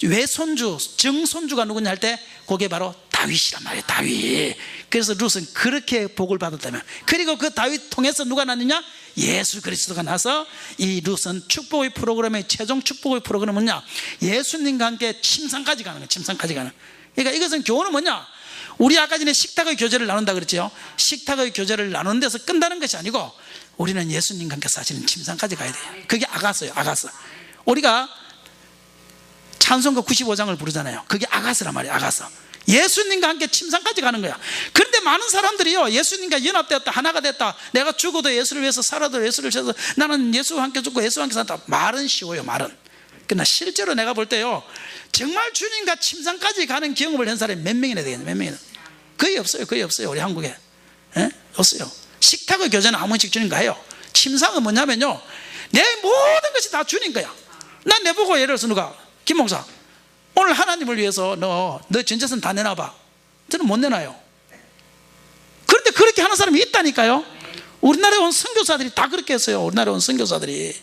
외손주 정손주가 누구냐 할 때 그게 바로 다윗이란 말이에요. 다윗. 그래서 룻은 그렇게 복을 받았다며. 그리고 그 다윗 통해서 누가 났느냐? 예수 그리스도가 나서 이 룻은 축복의 프로그램의 최종 축복의 프로그램은 뭐냐? 예수님과 함께 침상까지 가는 거예요. 침상까지 가는. 그러니까 이것은 교훈은 뭐냐? 우리 아까 전에 식탁의 교제를 나눈다 그랬죠. 식탁의 교제를 나누는 데서 끝나는 것이 아니고 우리는 예수님과 함께 사시는 침상까지 가야 돼요. 그게 아가서예요. 아가서. 우리가 찬송가 95장을 부르잖아요. 그게 아가서란 말이에요. 아가서. 예수님과 함께 침상까지 가는 거야. 그런데 많은 사람들이요 예수님과 연합되었다 하나가 됐다 내가 죽어도 예수를 위해서 살아도 예수를 위해서 나는 예수와 함께 죽고 예수와 함께 산다. 말은 쉬워요. 말은. 그러나 실제로 내가 볼 때요 정말 주님과 침상까지 가는 경험을 한 사람이 몇 명이나 되겠냐. 몇 명이나. 거의 없어요. 거의 없어요. 우리 한국에. 예? 없어요. 식탁의 교제는 한 번씩 주님과 해요. 침상은 뭐냐면요 내 모든 것이 다 주님 거야. 난 내보고 예를 들어서 누가 김 목사 오늘 하나님을 위해서 너 전재산 다 내놔봐. 저는 못 내놔요. 그런데 그렇게 하는 사람이 있다니까요. 우리나라에 온 선교사들이 다 그렇게 했어요. 우리나라에 온 선교사들이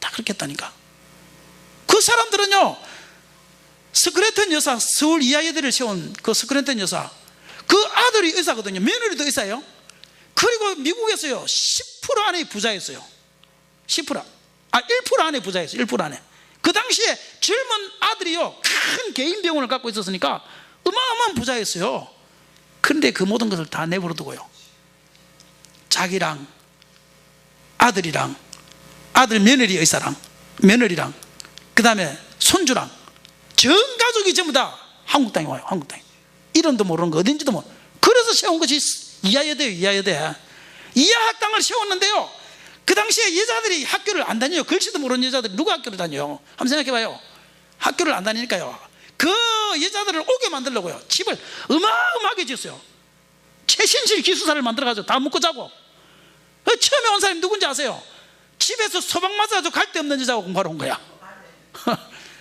다 그렇게 했다니까. 그 사람들은요 스크래턴 여사 서울 이하여대를 세운 그 스크래턴 여사 그 아들이 의사거든요. 며느리도 의사예요. 그리고 미국에서요 10% 안에 부자였어요. 10% 1% 안에 부자였어요. 1% 안에. 그 당시에 젊은 아들이요 큰 개인 병원을 갖고 있었으니까 어마어마한 부자였어요. 그런데 그 모든 것을 다 내버려 두고요 자기랑 아들이랑 아들 며느리 의사랑 며느리랑 그 다음에 손주랑 전 가족이 전부 다 한국 땅에 와요. 한국 땅에. 이름도 모르는 거 어딘지도 모르는. 그래서 세운 것이 이하여대예요. 이하여대. 이하학당을 세웠는데요 그 당시에 여자들이 학교를 안 다녀요. 글씨도 모르는 여자들이 누가 학교를 다녀요? 한번 생각해봐요. 학교를 안 다니니까요 그 여자들을 오게 만들려고요 집을 어마어마하게 지었어요. 최신실 기숙사를 만들어가지고 다 묵고 자고. 처음에 온 사람이 누군지 아세요? 집에서 소방 맞아가지고 갈 데 없는 여자가 공부하러 온 거야.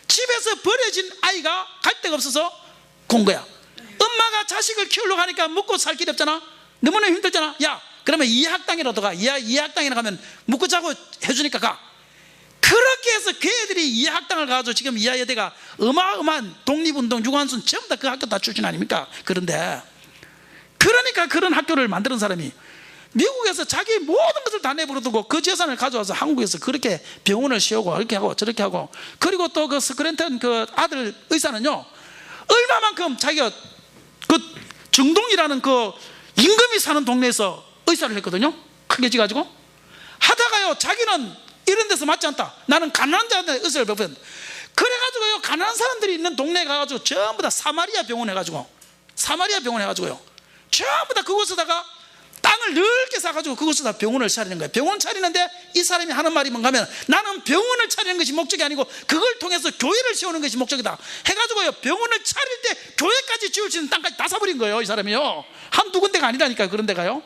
집에서 버려진 아이가 갈 데가 없어서 온 거야. 엄마가 자식을 키우려고 하니까 묵고 살 길이 없잖아. 너무나 힘들잖아. 야 그러면 이학당이라도 가. 이학당이라 가면 묵고 자고 해주니까 가. 그렇게 해서 그 애들이 이학당을 가가지고 지금 이하여대가 어마어마한 독립운동 유관순 전부 다 그 학교 다 출신 아닙니까? 그런데 그러니까 그런 학교를 만드는 사람이 미국에서 자기 모든 것을 다 내버려두고 그 재산을 가져와서 한국에서 그렇게 병원을 세우고 이렇게 하고 저렇게 하고. 그리고 또 그 스크랜턴 그 아들 의사는요 얼마만큼 자기가 그 정동이라는 그 임금이 사는 동네에서 의사를 했거든요. 크게 지가지고 하다가요 자기는 이런 데서 맞지 않다. 나는 가난한 자한테 의사를 배웠는데 그래가지고요 가난한 사람들이 있는 동네에 가가지고 전부 다 사마리아 병원 해가지고 사마리아 병원 해가지고요 전부 다 그곳에다가 땅을 넓게 사가지고 그곳에다 병원을 차리는 거예요. 병원 차리는데 이 사람이 하는 말이 뭔가 하면 나는 병원을 차리는 것이 목적이 아니고 그걸 통해서 교회를 세우는 것이 목적이다 해가지고요 병원을 차릴 때 교회까지 지을 수 있는 땅까지 다 사버린 거예요. 이 사람이요 한두 군데가 아니라니까요. 그런 데가요.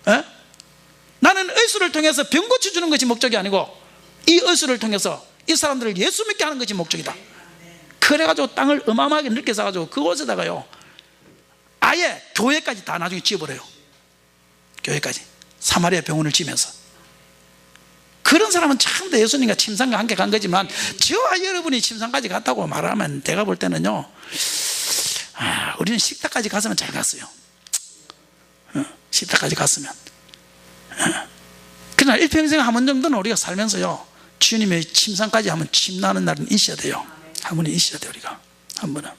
에? 나는 의술을 통해서 병 고쳐주는 것이 목적이 아니고 이 의술을 통해서 이 사람들을 예수 믿게 하는 것이 목적이다. 그래가지고 땅을 어마어마하게 넓게 사가지고 그곳에다가요 아예 교회까지 다 나중에 지어버려요. 교회까지 사마리아 병원을 지면서. 그런 사람은 참 더 예수님과 침상과 함께 간 거지만 저와 여러분이 침상까지 갔다고 말하면 내가 볼 때는요 우리는 식탁까지 갔으면 잘 갔어요. 식탁까지 갔으면. 그러나 일평생 한 번 정도는 우리가 살면서요 주님의 침상까지 한번 침나는 날은 있어야 돼요. 한 번은 있어야 돼요. 우리가 한 번은.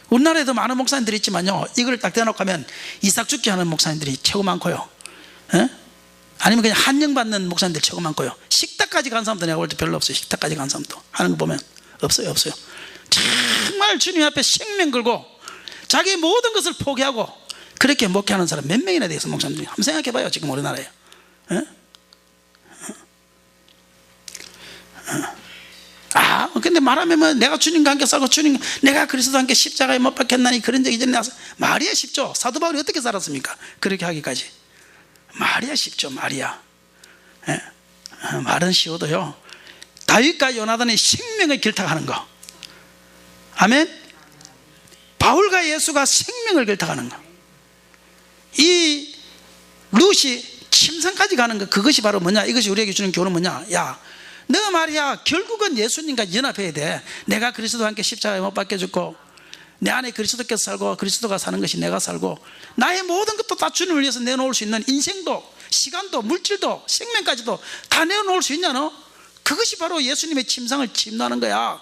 우리나라에도 많은 목사님들이 있지만요 이걸 딱 대놓고 하면 이삭 죽기 하는 목사님들이 최고 많고요. 에? 아니면 그냥 한영받는 목사님들 최고 많고요. 식탁까지 간 사람도 내가 볼 때 별로 없어요. 식탁까지 간 사람도 하는 거 보면 없어요. 정말 주님 앞에 생명 걸고 자기 모든 것을 포기하고 그렇게 목회하는 사람 몇 명이나 되겠어 목사님들이. 한번 생각해봐요. 지금 우리나라에. 근데 말하면 뭐 내가 주님과 함께 살고 내가 그리스도와 함께 십자가에 못 박혔나니 그런 적이 이전에 나서 말이야 쉽죠. 사도 바울이 어떻게 살았습니까? 그렇게 하기까지 말이야 쉽죠. 말이야. 말은 쉬워도요, 다윗과 요나단의 생명을 결탁하는 거. 아멘. 바울과 예수가 생명을 결탁하는 거. 이 룻이 침상까지 가는 거, 그것이 바로 뭐냐? 이것이 우리에게 주는 교훈은 뭐냐? 야, 너 말이야 결국은 예수님과 연합해야 돼. 내가 그리스도와 함께 십자가에 못 박혀 죽고 내 안에 그리스도께서 살고 그리스도가 사는 것이 내가 살고 나의 모든 것도 다 주님을 위해서 내놓을 수 있는 인생도 시간도 물질도 생명까지도 다 내놓을 수 있냐 너? 그것이 바로 예수님의 침상을 침노하는 거야.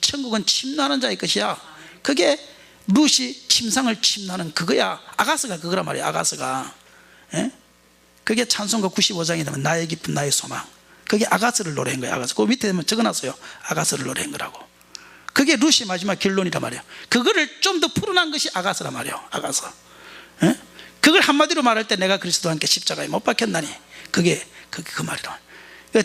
천국은 침노하는 자의 것이야. 그게 룻이 침상을 침노하는 그거야. 아가스가 그거란 말이야. 아가스가. 예? 그게 찬송가 95장이 되면 나의 기쁨 나의 소망. 그게 아가스를 노래한 거야. 아가스. 그 밑에 적어놨어요. 아가스를 노래한 거라고. 그게 룻이 마지막 결론이란 말이에요. 그거를 좀 더 풀어난 것이 아가스란 말이에요. 아가스. 예? 그걸 한마디로 말할 때 내가 그리스도와 함께 십자가에 못 박혔나니 그게 그 말이라.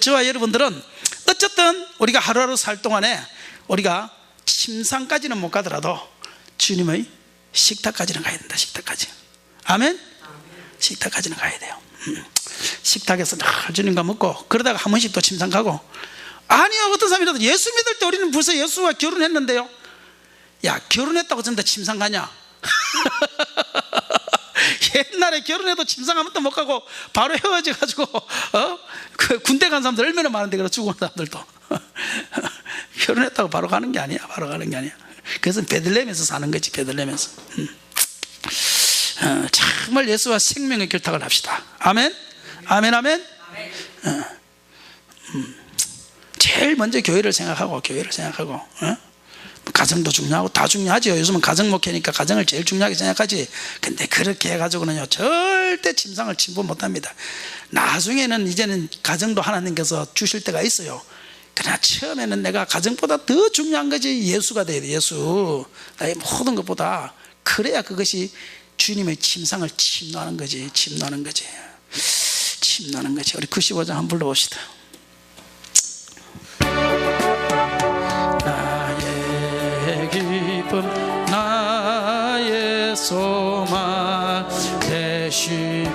저와 여러분들은 어쨌든 우리가 하루하루 살 동안에 우리가 침상까지는 못 가더라도 주님의 식탁까지는 가야 된다. 식탁까지. 아멘? 식탁까지는 가야 돼요. 식탁에서 늘 주님과 먹고 그러다가 한 번씩 또 침상 가고. 아니요, 어떤 사람이라도 예수 믿을 때 우리는 벌써 예수와 결혼했는데요. 야, 결혼했다고 전부 다 침상 가냐? 옛날에 결혼해도 침상 한 번도 못 가고 바로 헤어져가지고 그 군대 간 사람들 얼마나 많은데 그래. 죽은 사람들도 결혼했다고 바로 가는 게 아니야. 바로 가는 게 아니야. 그래서 베들레헴에서 사는 거지. 베들레헴에서. 정말 예수와 생명의 결탁을 합시다. 아멘. 아멘. 아멘. 제일 먼저 교회를 생각하고 가정도 중요하고 다 중요하죠. 요즘은 가정 목회니까 가정을 제일 중요하게 생각하지. 근데 그렇게 해가지고는요 절대 침상을 침범 못합니다. 나중에는 이제는 가정도 하나님께서 주실 때가 있어요. 그러나 처음에는 내가 가정보다 더 중요한 것이 예수가 돼야 돼. 예수. 나의 모든 것보다. 그래야 그것이 주님의 침상을 침노하는 거지. 침노하는 거지. 침노하는 거지. 우리 95장 한번 불러봅시다. 나의 기쁨 나의 소망 되시며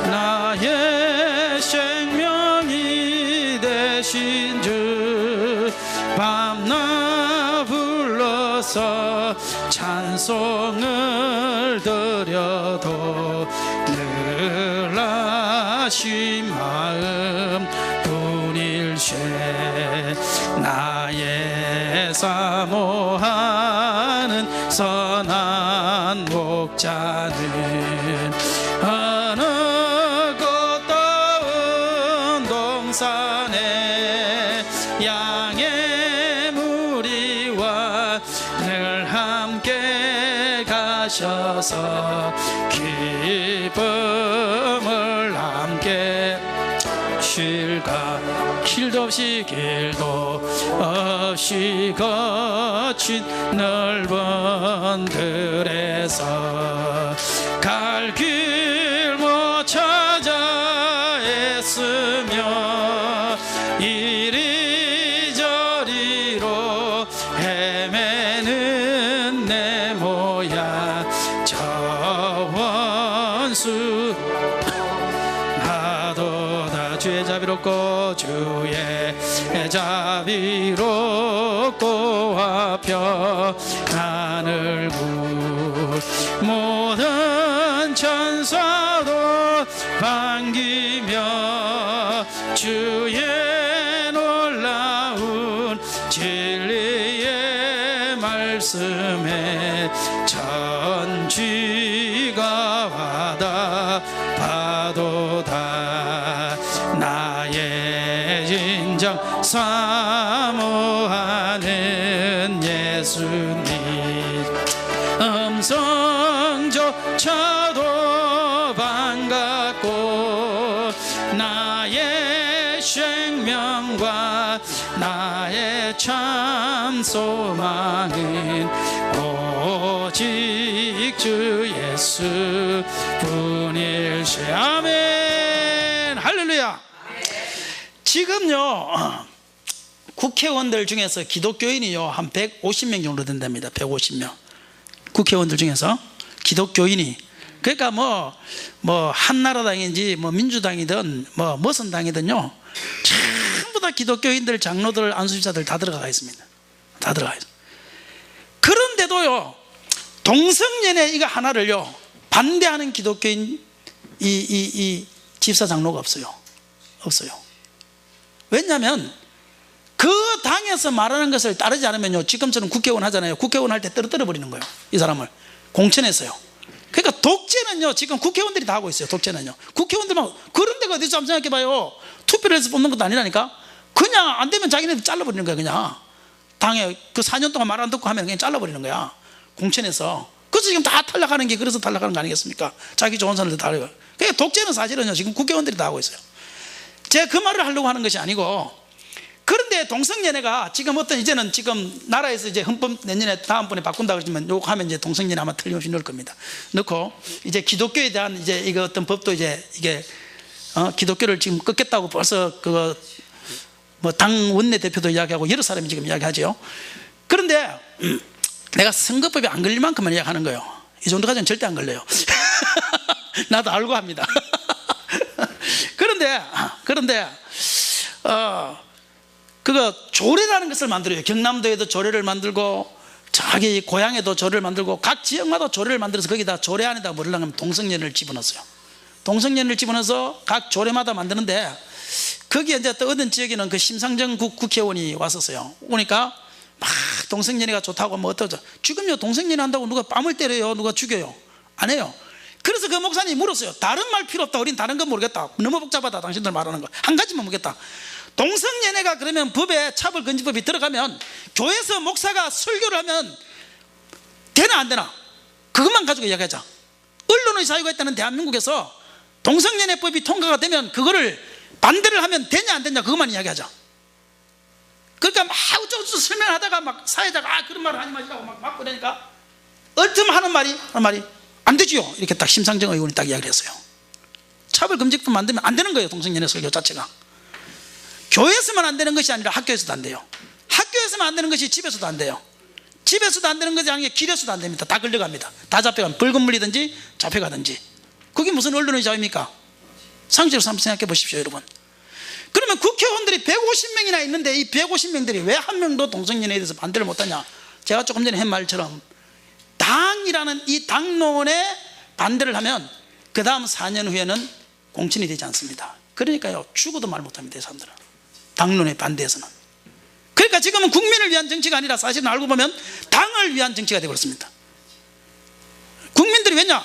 나의 생명이 되신 주 밤낮 불러서 찬송을 드려도 늘 아쉬운 마음 뿐일세. 나의 사모하는 선한 목자는 어느 곳도 동산에 양의 무리와 늘 함께 가셔서 기쁨을 함께 길도 없이 거친 넓은 들에서 갈 길 못 찾아 애쓰며 이리저리로 헤매는 내 모양 저 원수 나도 다 주의 자비롭고 주의 자비롭고 화평 하늘 굴 모든 천사도 반기며 주의 놀라운 진리의 말씀에 천지가 화답하도다. 나의 진정 사모하는 예수님 음성조차도 반갑고 나의 생명과 나의 참 소망은 오직 주 예수 뿐일세. 아멘. 할렐루야. 지금요 국회의원들 중에서 기독교인이요 한 150명 정도 된답니다. 150명 국회의원들 중에서 기독교인이 그러니까 뭐 한나라당인지 뭐 민주당이든 뭐 무슨 당이든요, 전부 다 기독교인들, 장로들, 안수집사들 다 들어가 있습니다. 다 들어가 있어요. 그런데도요, 동성연애 이거 하나를요 반대하는 기독교인 이 집사 장로가 없어요. 왜냐하면 그 당에서 말하는 것을 따르지 않으면요, 지금처럼 국회의원 하잖아요. 국회의원 할 때 떨어뜨려 버리는 거예요, 이 사람을. 공천했어요. 그러니까 독재는요, 지금 국회의원들이 다 하고 있어요. 독재는요, 국회의원들만. 그런 데가 어디서 한번 생각해봐요. 투표를 해서 뽑는 것도 아니라니까. 그냥 안 되면 자기네들 잘라버리는 거야. 그냥 당에 그 4년 동안 말 안 듣고 하면 그냥 잘라버리는 거야, 공천해서. 그래서 지금 다 탈락하는 게, 그래서 탈락하는 거 아니겠습니까? 자기 좋은 사람들 다 하려고. 그러니까 독재는 사실은요 지금 국회의원들이 다 하고 있어요. 제가 그 말을 하려고 하는 것이 아니고, 그런데 동성연애가 지금 이제는 지금 나라에서 이제 헌법 내년에 다음번에 바꾼다 그러지만, 요거 하면 이제 동성연애 아마 틀림없이 넣을 겁니다. 넣고 이제 기독교에 대한 이제 이거 어떤 법도 이제 이게 기독교를 지금 끊겠다고 벌써 그거 뭐 당 원내대표도 이야기하고 여러 사람이 지금 이야기하죠. 그런데 내가 선거법에 안 걸릴 만큼만 이야기하는 거예요. 이 정도까지는 절대 안 걸려요. 나도 알고 합니다. 그런데 그거 조례라는 것을 만들어요. 경남도에도 조례를 만들고, 자기 고향에도 조례를 만들고, 각 지역마다 조례를 만들어서 거기다 조례 안에다 뭐를 하면 동성연애를 집어넣었어요. 동성연애를 집어넣어서 각 조례마다 만드는데, 거기에 이제 또 어떤 지역에는 그 심상정 국회의원이 왔었어요. 오니까 막 동성연애가 좋다고 뭐 어떠죠. 지금요 동성연애 한다고 누가 뺨을 때려요, 누가 죽여요? 안 해요. 그래서 그 목사님이 물었어요. 다른 말 필요 없다, 우린 다른 건 모르겠다, 너무 복잡하다, 당신들 말하는 거 한 가지만 묻겠다. 동성연애가 그러면 법에, 차별금지법이 들어가면 교회에서 목사가 설교를 하면 되나 안 되나, 그것만 가지고 이야기하자. 언론의 자유가 있다는 대한민국에서 동성연애법이 통과가 되면 그거를 반대를 하면 되냐 안 되냐, 그것만 이야기하자. 그러니까 막 우쭈우쭈 설명하다가 막 사회자가 그런 말을 하지 마시라고 막 막고 그러니까 얼틈 하는 말이 안 되지요, 이렇게 딱 심상정 의원이 딱 이야기를 했어요. 차별금지법 만들면 안 되는 거예요, 동성연애 설교 자체가. 교회에서만 안 되는 것이 아니라 학교에서도 안 돼요. 학교에서만 안 되는 것이 집에서도 안 돼요. 집에서도 안 되는 것이 아니라 길에서도 안 됩니다. 다 걸려갑니다. 다 잡혀가면 벌금 물리든지 잡혀가든지. 그게 무슨 언론의 자유입니까? 상식으로 한번 생각해 보십시오, 여러분. 그러면 국회의원들이 150명이나 있는데 이 150명들이 왜 한 명도 동성연애에 대해서 반대를 못하냐? 제가 조금 전에 한 말처럼 당이라는 이 당론에 반대를 하면 그 다음 4년 후에는 공천이 되지 않습니다. 그러니까요, 죽어도 말 못합니다, 이 사람들은. 당론에 반대해서는. 그러니까 지금은 국민을 위한 정치가 아니라 사실은 알고 보면 당을 위한 정치가 되어버렸습니다. 국민들이 왜냐?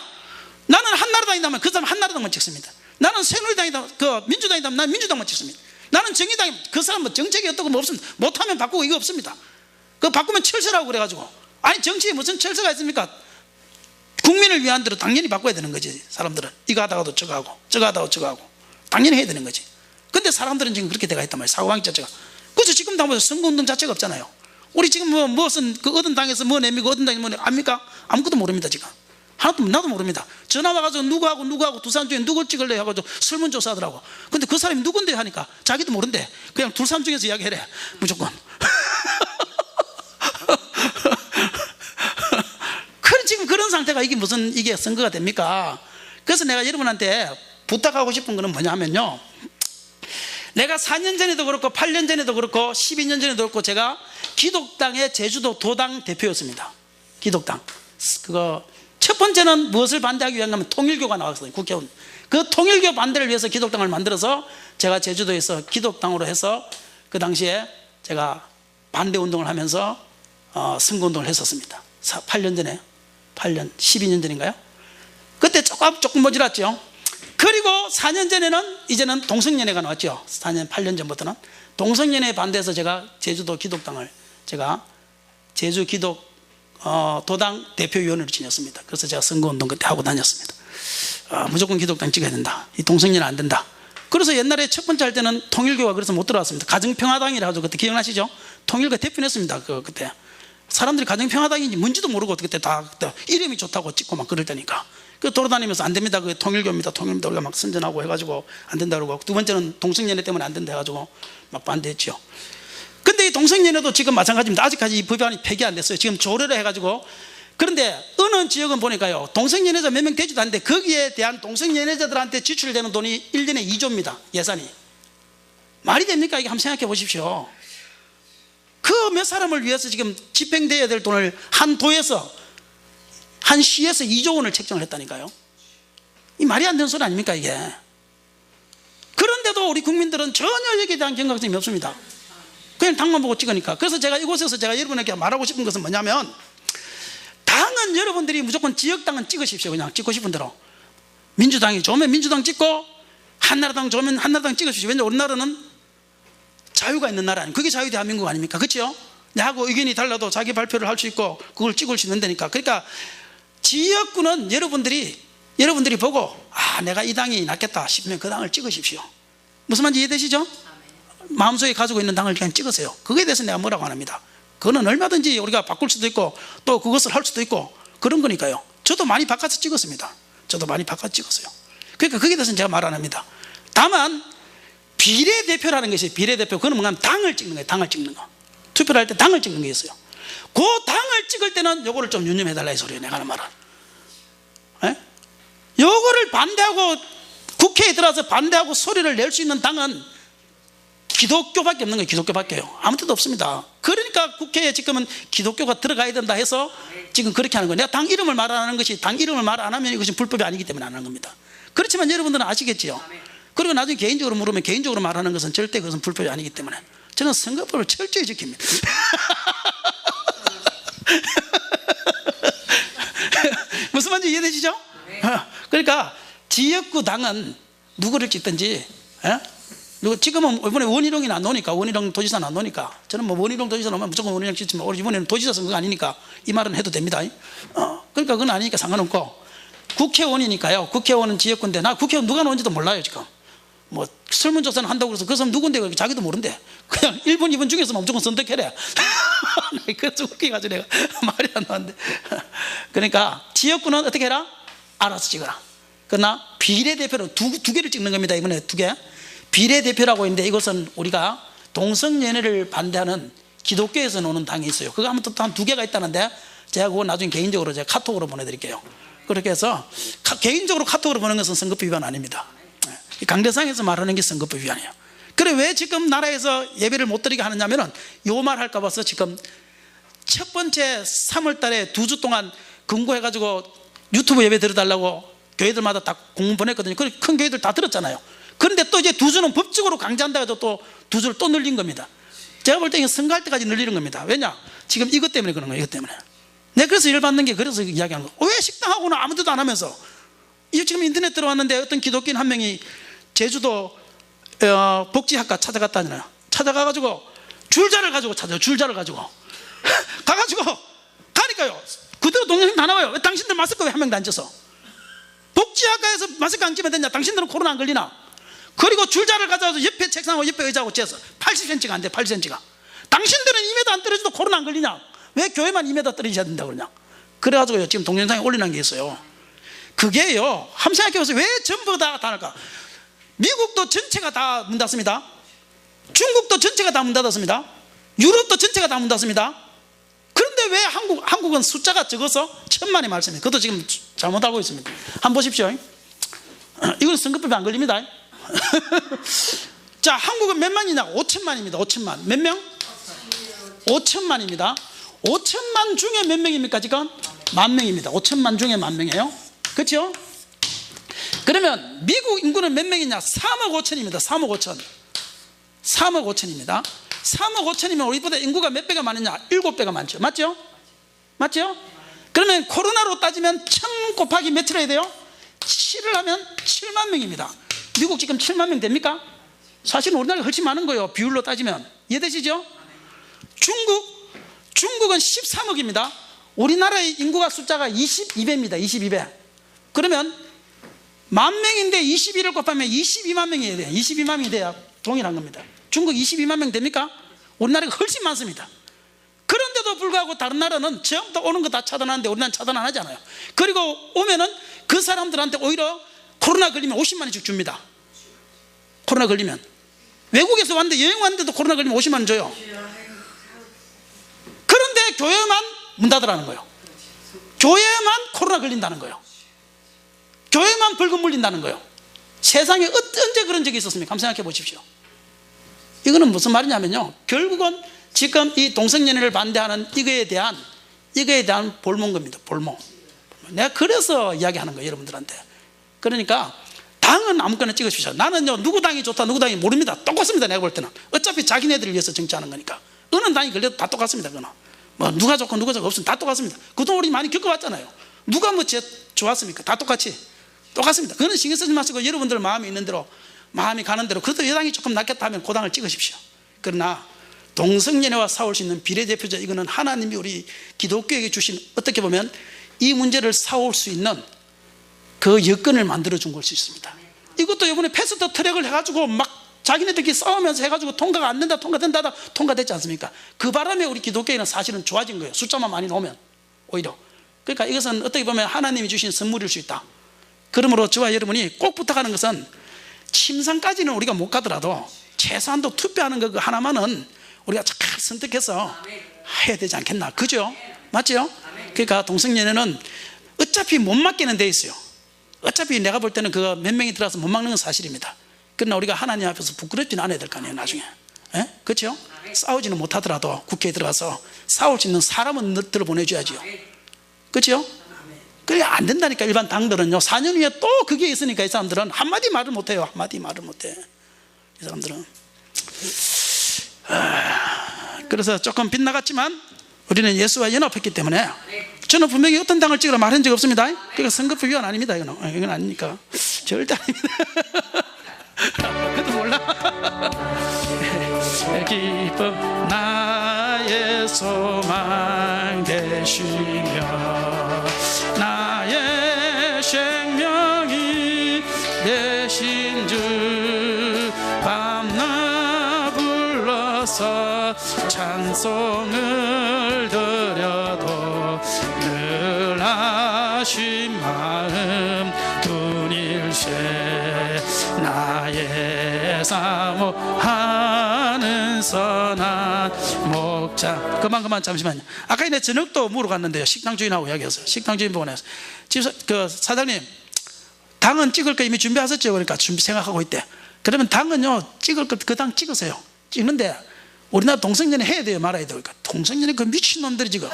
나는 한나라당이라면 그 사람 한나라당만 찍습니다. 나는 새누리당이다, 그 민주당이다, 나는 민주당만 찍습니다. 나는 정의당이면 그 사람 뭐 정책이 어떻고 뭐 없습니다. 못하면 바꾸고 이거 없습니다. 그거 바꾸면 철새라고 그래가지고. 아니 정치에 무슨 철새가 있습니까? 국민을 위한 대로 당연히 바꿔야 되는 거지. 사람들은 이거 하다가도 저거 하고 저거 하다가도 저거 하고 당연히 해야 되는 거지. 근데 사람들은 지금 그렇게 돼가 있단 말이에요, 사고방식 자체가. 그래서 지금 당보다 선거운동 자체가 없잖아요. 우리 지금 무슨 그 어떤 당에서 뭐 내미고 어떤 당에서 뭐 압니까? 아무것도 모릅니다. 지금 하나도 나도 모릅니다. 전화 와가지고 누구하고 두 사람 중에 누굴 찍을래 해가지고 설문조사하더라고. 근데 그 사람이 누군데 하니까 자기도 모른대. 그냥 두 사람 중에서 이야기해래, 무조건. 지금 그런 상태가 이게 선거가 됩니까? 그래서 내가 여러분한테 부탁하고 싶은 거는 뭐냐 하면요, 내가 4년 전에도 그렇고 8년 전에도 그렇고 12년 전에도 그렇고 제가 기독당의 제주도 도당 대표였습니다. 기독당. 그거 첫 번째는 무엇을 반대하기 위한 거면 통일교가 나왔어요, 국회의원. 그 통일교 반대를 위해서 기독당을 만들어서 제가 제주도에서 기독당으로 해서 그 당시에 제가 반대 운동을 하면서 선거운동을 했었습니다. 8년 전에, 12년 전인가요? 그때 조금 모자랐죠. 그리고 4년 전에는 이제는 동성연애가 나왔죠. 8년 전부터는 동성연애에 반대해서 제가 제주도 기독당을 제가 제주 기독 도당 대표위원으로 지냈습니다. 그래서 제가 선거운동 그때 하고 다녔습니다. 무조건 기독당 찍어야 된다, 이 동성연애 안 된다. 그래서 옛날에 첫 번째 할 때는 통일교가 그래서 못 들어왔습니다. 가정평화당이라 가지고 그때 기억나시죠? 통일교 대표냈습니다. 그때 사람들이 가정평화당인지 뭔지도 모르고 그때 그때 이름이 좋다고 찍고 막 그럴 때니까 그 돌아다니면서 안 됩니다, 그 통일교입니다 우리가 막 선전하고 해가지고 안 된다 그러고, 두 번째는 동성연애 때문에 안 된다 해가지고 막 반대했죠. 근데 이 동성연애도 지금 마찬가지입니다. 아직까지 이 법안이 폐기 안 됐어요. 지금 조례를 해가지고 그런데 어느 지역은 보니까요, 동성연애자 몇 명 되지도 않는데 거기에 대한 동성연애자들한테 지출되는 돈이 1년에 2조입니다 예산이. 말이 됩니까? 이게 한번 생각해 보십시오. 그 몇 사람을 위해서 지금 집행돼야 될 돈을 한 도에서, 한 시에서 2조 원을 책정을 했다니까요. 이 말이 안 되는 소리 아닙니까 이게? 그런데도 우리 국민들은 전혀 여기에 대한 경각심이 없습니다. 그냥 당만 보고 찍으니까. 그래서 제가 이곳에서 제가 여러분에게 말하고 싶은 것은 뭐냐면, 당은 여러분들이 무조건 지역당은 찍으십시오. 그냥 찍고 싶은 대로. 민주당이 좋으면 민주당 찍고, 한나라당 좋으면 한나라당 찍으십시오. 왜냐하면 우리나라는 자유가 있는 나라 아닙니까? 그게 자유 대한민국 아닙니까? 그렇죠? 나하고 의견이 달라도 자기 발표를 할 수 있고 그걸 찍을 수 있는 데니까. 그러니까 지역구는 여러분들이 보고, 아, 내가 이 당이 낫겠다 싶으면 그 당을 찍으십시오. 무슨 말인지 이해되시죠? 마음속에 가지고 있는 당을 그냥 찍으세요. 그거에 대해서 내가 뭐라고 안 합니다. 그거는 얼마든지 우리가 바꿀 수도 있고 또 그것을 할 수도 있고 그런 거니까요. 저도 많이 바꿔서 찍었습니다. 저도 많이 바꿔서 찍었어요. 그러니까 거기에 대해서는 제가 말 안 합니다. 다만 비례대표라는 것이, 비례대표, 그건 뭔가 당을 찍는 거예요. 당을 찍는 거. 투표를 할 때 당을 찍는 게 있어요. 그 당을 찍을 때는 요거를 좀 유념해달라 이 소리예요. 내가 하는 말은. 요거를 반대하고, 국회에 들어와서 반대하고 소리를 낼 수 있는 당은 기독교밖에 없는 거예요. 기독교밖에요. 아무 데도 없습니다. 그러니까 국회에 지금은 기독교가 들어가야 된다 해서 지금 그렇게 하는 거예요. 내가 당 이름을 말 안 하는 것이, 당 이름을 말 안 하면 이것이 불법이 아니기 때문에 안 하는 겁니다. 그렇지만 여러분들은 아시겠지요? 그리고 나중에 개인적으로 물으면 개인적으로 말하는 것은 절대 그것은 불법이 아니기 때문에 저는 선거법을 철저히 지킵니다. 무슨 말인지 이해되시죠? 그러니까 지역구 당은 누구를 찍든지, 지금은 이번에 원희룡이 안 나오니까, 원희룡 도지사는 안 나오니까, 저는 뭐 원희룡 도지사 나오면 무조건 원희룡 찍지만 우리 이번에는 도지사 선거가 아니니까 이 말은 해도 됩니다. 그러니까 그건 아니니까 상관없고, 국회의원이니까요. 국회의원은 지역구인데, 나 국회의원 누가 나온지도 몰라요 지금. 뭐 설문조사는 한다고 그래서 그 사람 누군데 자기도 모른대. 그냥 1번 2번 중에서만 무조건 선택해래. 그래서 웃겨가지고 내가 말이 안 나왔는데. 그러니까 지역구는 어떻게 해라? 알아서 찍어라. 그러나 비례대표로 두 개를 찍는 겁니다. 이번에 2개 비례대표라고 있는데, 이것은 우리가 동성연애를 반대하는 기독교에서 노는 당이 있어요. 그거 하면 또 한 2개가 있다는데 제가 그거 나중에 개인적으로 제가 카톡으로 보내드릴게요. 그렇게 해서 개인적으로 카톡으로 보내는 것은 선거법 위반 아닙니다. 강대상에서 말하는 게 선거법 위반이에요. 그래 왜 지금 나라에서 예배를 못 드리게 하느냐면은 요 말 할까 봐서 지금 첫 번째 3월 달에 2주 동안 근고해가지고 유튜브 예배 드려달라고 교회들마다 다 공문 보냈거든요. 큰 교회들 다 들었잖아요. 그런데 또 이제 2주는 법적으로 강제한다 해도 또 2주를 또 늘린 겁니다. 제가 볼 때 선거할 때까지 늘리는 겁니다. 왜냐? 지금 이것 때문에 그런 거예요. 이것 때문에. 내가 그래서 열받는 게, 그래서 이야기하는 거예요. 왜 식당하고는 아무 데도 안 하면서. 이거 지금 인터넷 들어왔는데 어떤 기독교인 한 명이 제주도 복지학과 찾아갔다잖아요. 찾아가가지고 줄자를 가지고 찾아요. 줄자를 가지고 가가지고 가니까요, 그대로 동영상 다 나와요. 왜 당신들 마스크 왜 한 명도 안 쪄서? 복지학과에서 마스크 안 끼면 되냐? 당신들은 코로나 안 걸리나? 그리고 줄자를 가져와서 옆에 책상하고 옆에 의자하고 째서 80cm가 안 돼. 80cm가. 당신들은 2m 안 떨어져도 코로나 안 걸리냐? 왜 교회만 2m 떨어져야 된다고 그러냐? 그래가지고 지금 동영상에 올리는 게 있어요. 그게요, 한번 생각해보세요. 왜 전부 다 할까? 미국도 전체가 다 문 닫습니다. 중국도 전체가 다 문 닫았습니다. 유럽도 전체가 다 문 닫습니다. 그런데 왜 한국은 숫자가 적어서 1000만이 말씀이에요. 그것도 지금 잘못 알고 있습니다. 한번 보십시오. 이건 선거법에 안 걸립니다. 자, 한국은 몇 만이냐? 5천만입니다. 5천만. 몇 명? 5천만입니다. 5천만 중에 몇 명입니까 지금? 10,000명입니다. 5천만 중에 10,000명이에요. 그렇죠? 그러면 미국 인구는 몇 명이냐? 3억 5천입니다. 3억 5천. 3억 5천입니다. 3억 5천이면 우리보다 인구가 몇 배가 많으냐? 7배가 많죠. 맞죠? 맞죠? 그러면 코로나로 따지면 1000 곱하기 몇을 해야 돼요? 7을 하면 7만 명입니다. 미국 지금 7만 명 됩니까? 사실은 우리나라가 훨씬 많은 거예요. 비율로 따지면. 이해되시죠? 중국은 13억입니다. 우리나라의 인구가 숫자가 22배입니다. 22배. 그러면 10,000명인데 21을 곱하면 22만 명이 돼요. 22만 명이 돼야 동일한 겁니다. 중국 22만 명 됩니까? 우리나라가 훨씬 많습니다. 그런데도 불구하고 다른 나라는 전부 다 오는 거 다 차단하는데 우리나라는 차단 안 하잖아요. 그리고 오면은 그 사람들한테 오히려 코로나 걸리면 50만 원씩 줍니다. 코로나 걸리면. 외국에서 왔는데, 여행 왔는데도 코로나 걸리면 50만 원 줘요. 그런데 교회만 문 닫으라는 거예요. 교회만 코로나 걸린다는 거예요. 교회만 벌금 물린다는 거예요. 세상에 언제 그런 적이 있었습니까? 한번 생각해 보십시오. 이거는 무슨 말이냐면요, 결국은 지금 이 동성연애를 반대하는 이거에 대한 볼모인 겁니다. 볼모. 내가 그래서 이야기하는 거예요, 여러분들한테. 그러니까 당은 아무거나 찍으십시오. 나는요, 누구 당이 좋다 누구 당이 모릅니다. 똑같습니다. 내가 볼 때는 어차피 자기네들을 위해서 정치하는 거니까. 어느 당이 걸려도 다 똑같습니다. 그거는 뭐 누가 좋고 누가 좋고 없으면 다 똑같습니다. 그동안 우리 많이 겪어봤잖아요. 누가 뭐 좋았습니까? 다 똑같이 똑같습니다. 그거는 신경 쓰지 마시고 여러분들 마음이 있는 대로, 마음이 가는 대로, 그래도 여당이 조금 낫겠다 하면 그 당을 찍으십시오. 그러나 동성연애와 싸울 수 있는 비례대표자, 이거는 하나님이 우리 기독교에게 주신, 어떻게 보면 이 문제를 싸울 수 있는 그 여건을 만들어준 걸 수 있습니다. 이것도 이번에 패스트 트랙을 해가지고 막 자기네들끼리 싸우면서 해가지고 통과가 안 된다, 통과된다 하다 통과됐지 않습니까? 그 바람에 우리 기독교회는 사실은 좋아진 거예요. 숫자만 많이 나오면 오히려. 그러니까 이것은 어떻게 보면 하나님이 주신 선물일 수 있다. 그러므로 저와 여러분이 꼭 부탁하는 것은, 침상까지는 우리가 못 가더라도 최소한도 투표하는 거 하나만은 우리가 잘 선택해서 해야 되지 않겠나. 그죠? 맞죠? 그러니까 동성연애는 어차피 못 막기는 돼 있어요. 어차피 내가 볼 때는 그거 몇 명이 들어가서 못 막는 건 사실입니다. 그러나 우리가 하나님 앞에서 부끄럽지는 않아야 될 거 아니에요, 나중에. 그렇죠? 싸우지는 못하더라도 국회에 들어가서 싸울 수 있는 사람은 들어보내줘야지요. 그렇죠? 그래 안 된다니까. 일반 당들은요, 4년 후에 또 그게 있으니까 이 사람들은 한마디 말을 못해요. 한마디 말을 못해, 이 사람들은. 그래서 조금 빗나갔지만 우리는 예수와 연합했기 때문에, 저는 분명히 어떤 당을 찍으라 말한 적 없습니다. 그러니까 선거표 위반 아닙니다. 이건 아니니까 절대 아닙니다. 그것도 몰라. 기쁨 나의 소망 되시며 나의 생명이 되신 주, 밤낮 불러서 찬송을 드려도 늘 하신 마음 분일세, 나의 사모하는 선한 목자. 그만 잠시만요. 아까 내 저녁도 물어 갔는데요, 식당 주인하고 이야기했어요. 식당 주인 보고 나서 사장님, 당은 찍을 거 이미 준비하셨죠? 그러니까 준비 생각하고 있대. 그러면 당은요, 찍을 거 그 당 찍으세요. 찍는데 우리나라 동성연애 해야 돼요, 말아야 돼요? 그러니까 동성연애 그 미친놈들이 지금.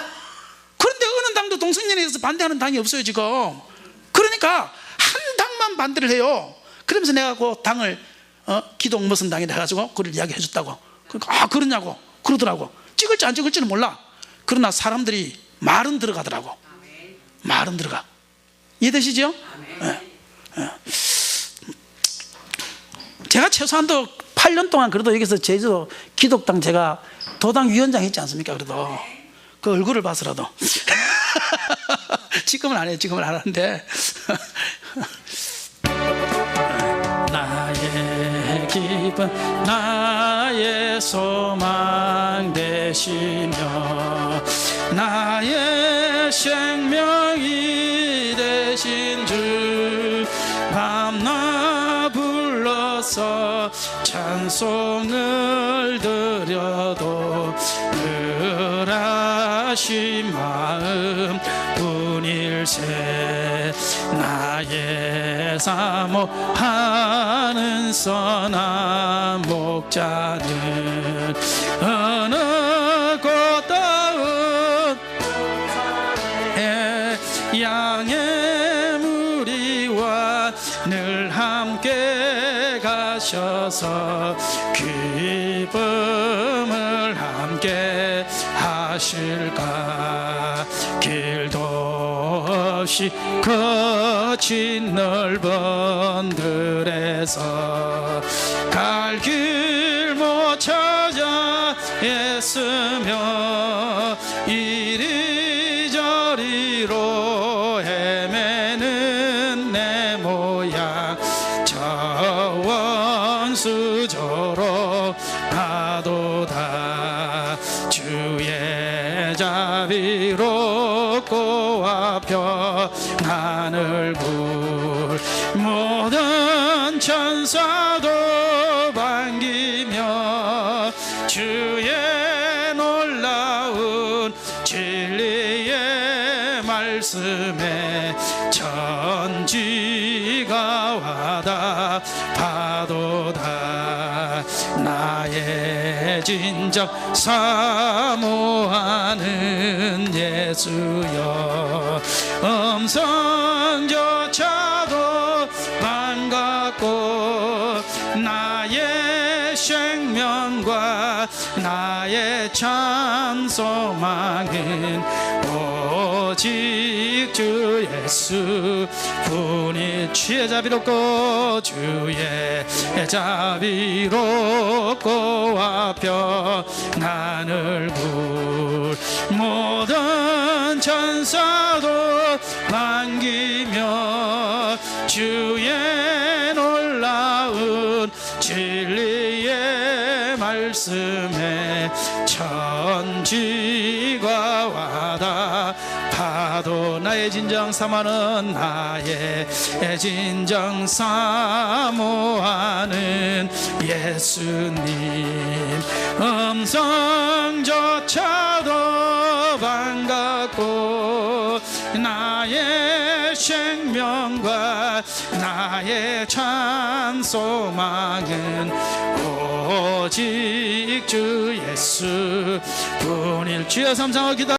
그런데 어느 당도 동성연애에 대해서 반대하는 당이 없어요 지금. 그러니까 한 당만 반대를 해요. 그러면서 내가 그 당을 기독 무슨 당이다 해가지고 그걸 이야기해 줬다고. 그러니까 그러냐고 그러더라고. 찍을지 안 찍을지는 몰라. 그러나 사람들이 말은 들어가더라고. 말은 들어가. 이해되시죠? 제가 최소한도 8년 동안 그래도 여기서 제주도 기독당 제가 도당 위원장 했지 않습니까? 그래도 그 얼굴을 봐서라도. 지금은 안 해요. 지금은 안 하는데. 나의 기쁨 나의 소망 되시며 나의 생명이 되신 주, 밤낮 불러서 찬송을 드려도 늘 하신 마음 분일세, 나의 사모하는 선한 목자는 어느 꽃다운 양의 무리와 늘 함께 가셔서 기쁨을 함께 하실까. 길도 없이 거친 넓은 들에서 갈 길 못 찾아 애쓰며 이리저리로 헤매는 내 모양, 저 원수저로 가도다. 주의 자비로 꼬아 평안을 굴 모든 천사도 반기며 주의 놀라운 진리의 말씀 말씀에 천지가 와닿아도다. 나의 진정 사모하는 예수여, 음성조차도 반갑고 나의 생명과 나의 참 소망은 오직 주 예수 분이 주의 자비롭고 주의 자비롭고 와편 하늘 물 모든 천사도 반기며 주의 놀라운 진리의 말씀에 천지가 와닿아도 나의 진정 사모하는 나의 진정 사모하는 예수님 음성조차도 반갑고 나의 생명과 나의 참 소망은 오직 주 예수 분일. 주여 삼상을 기다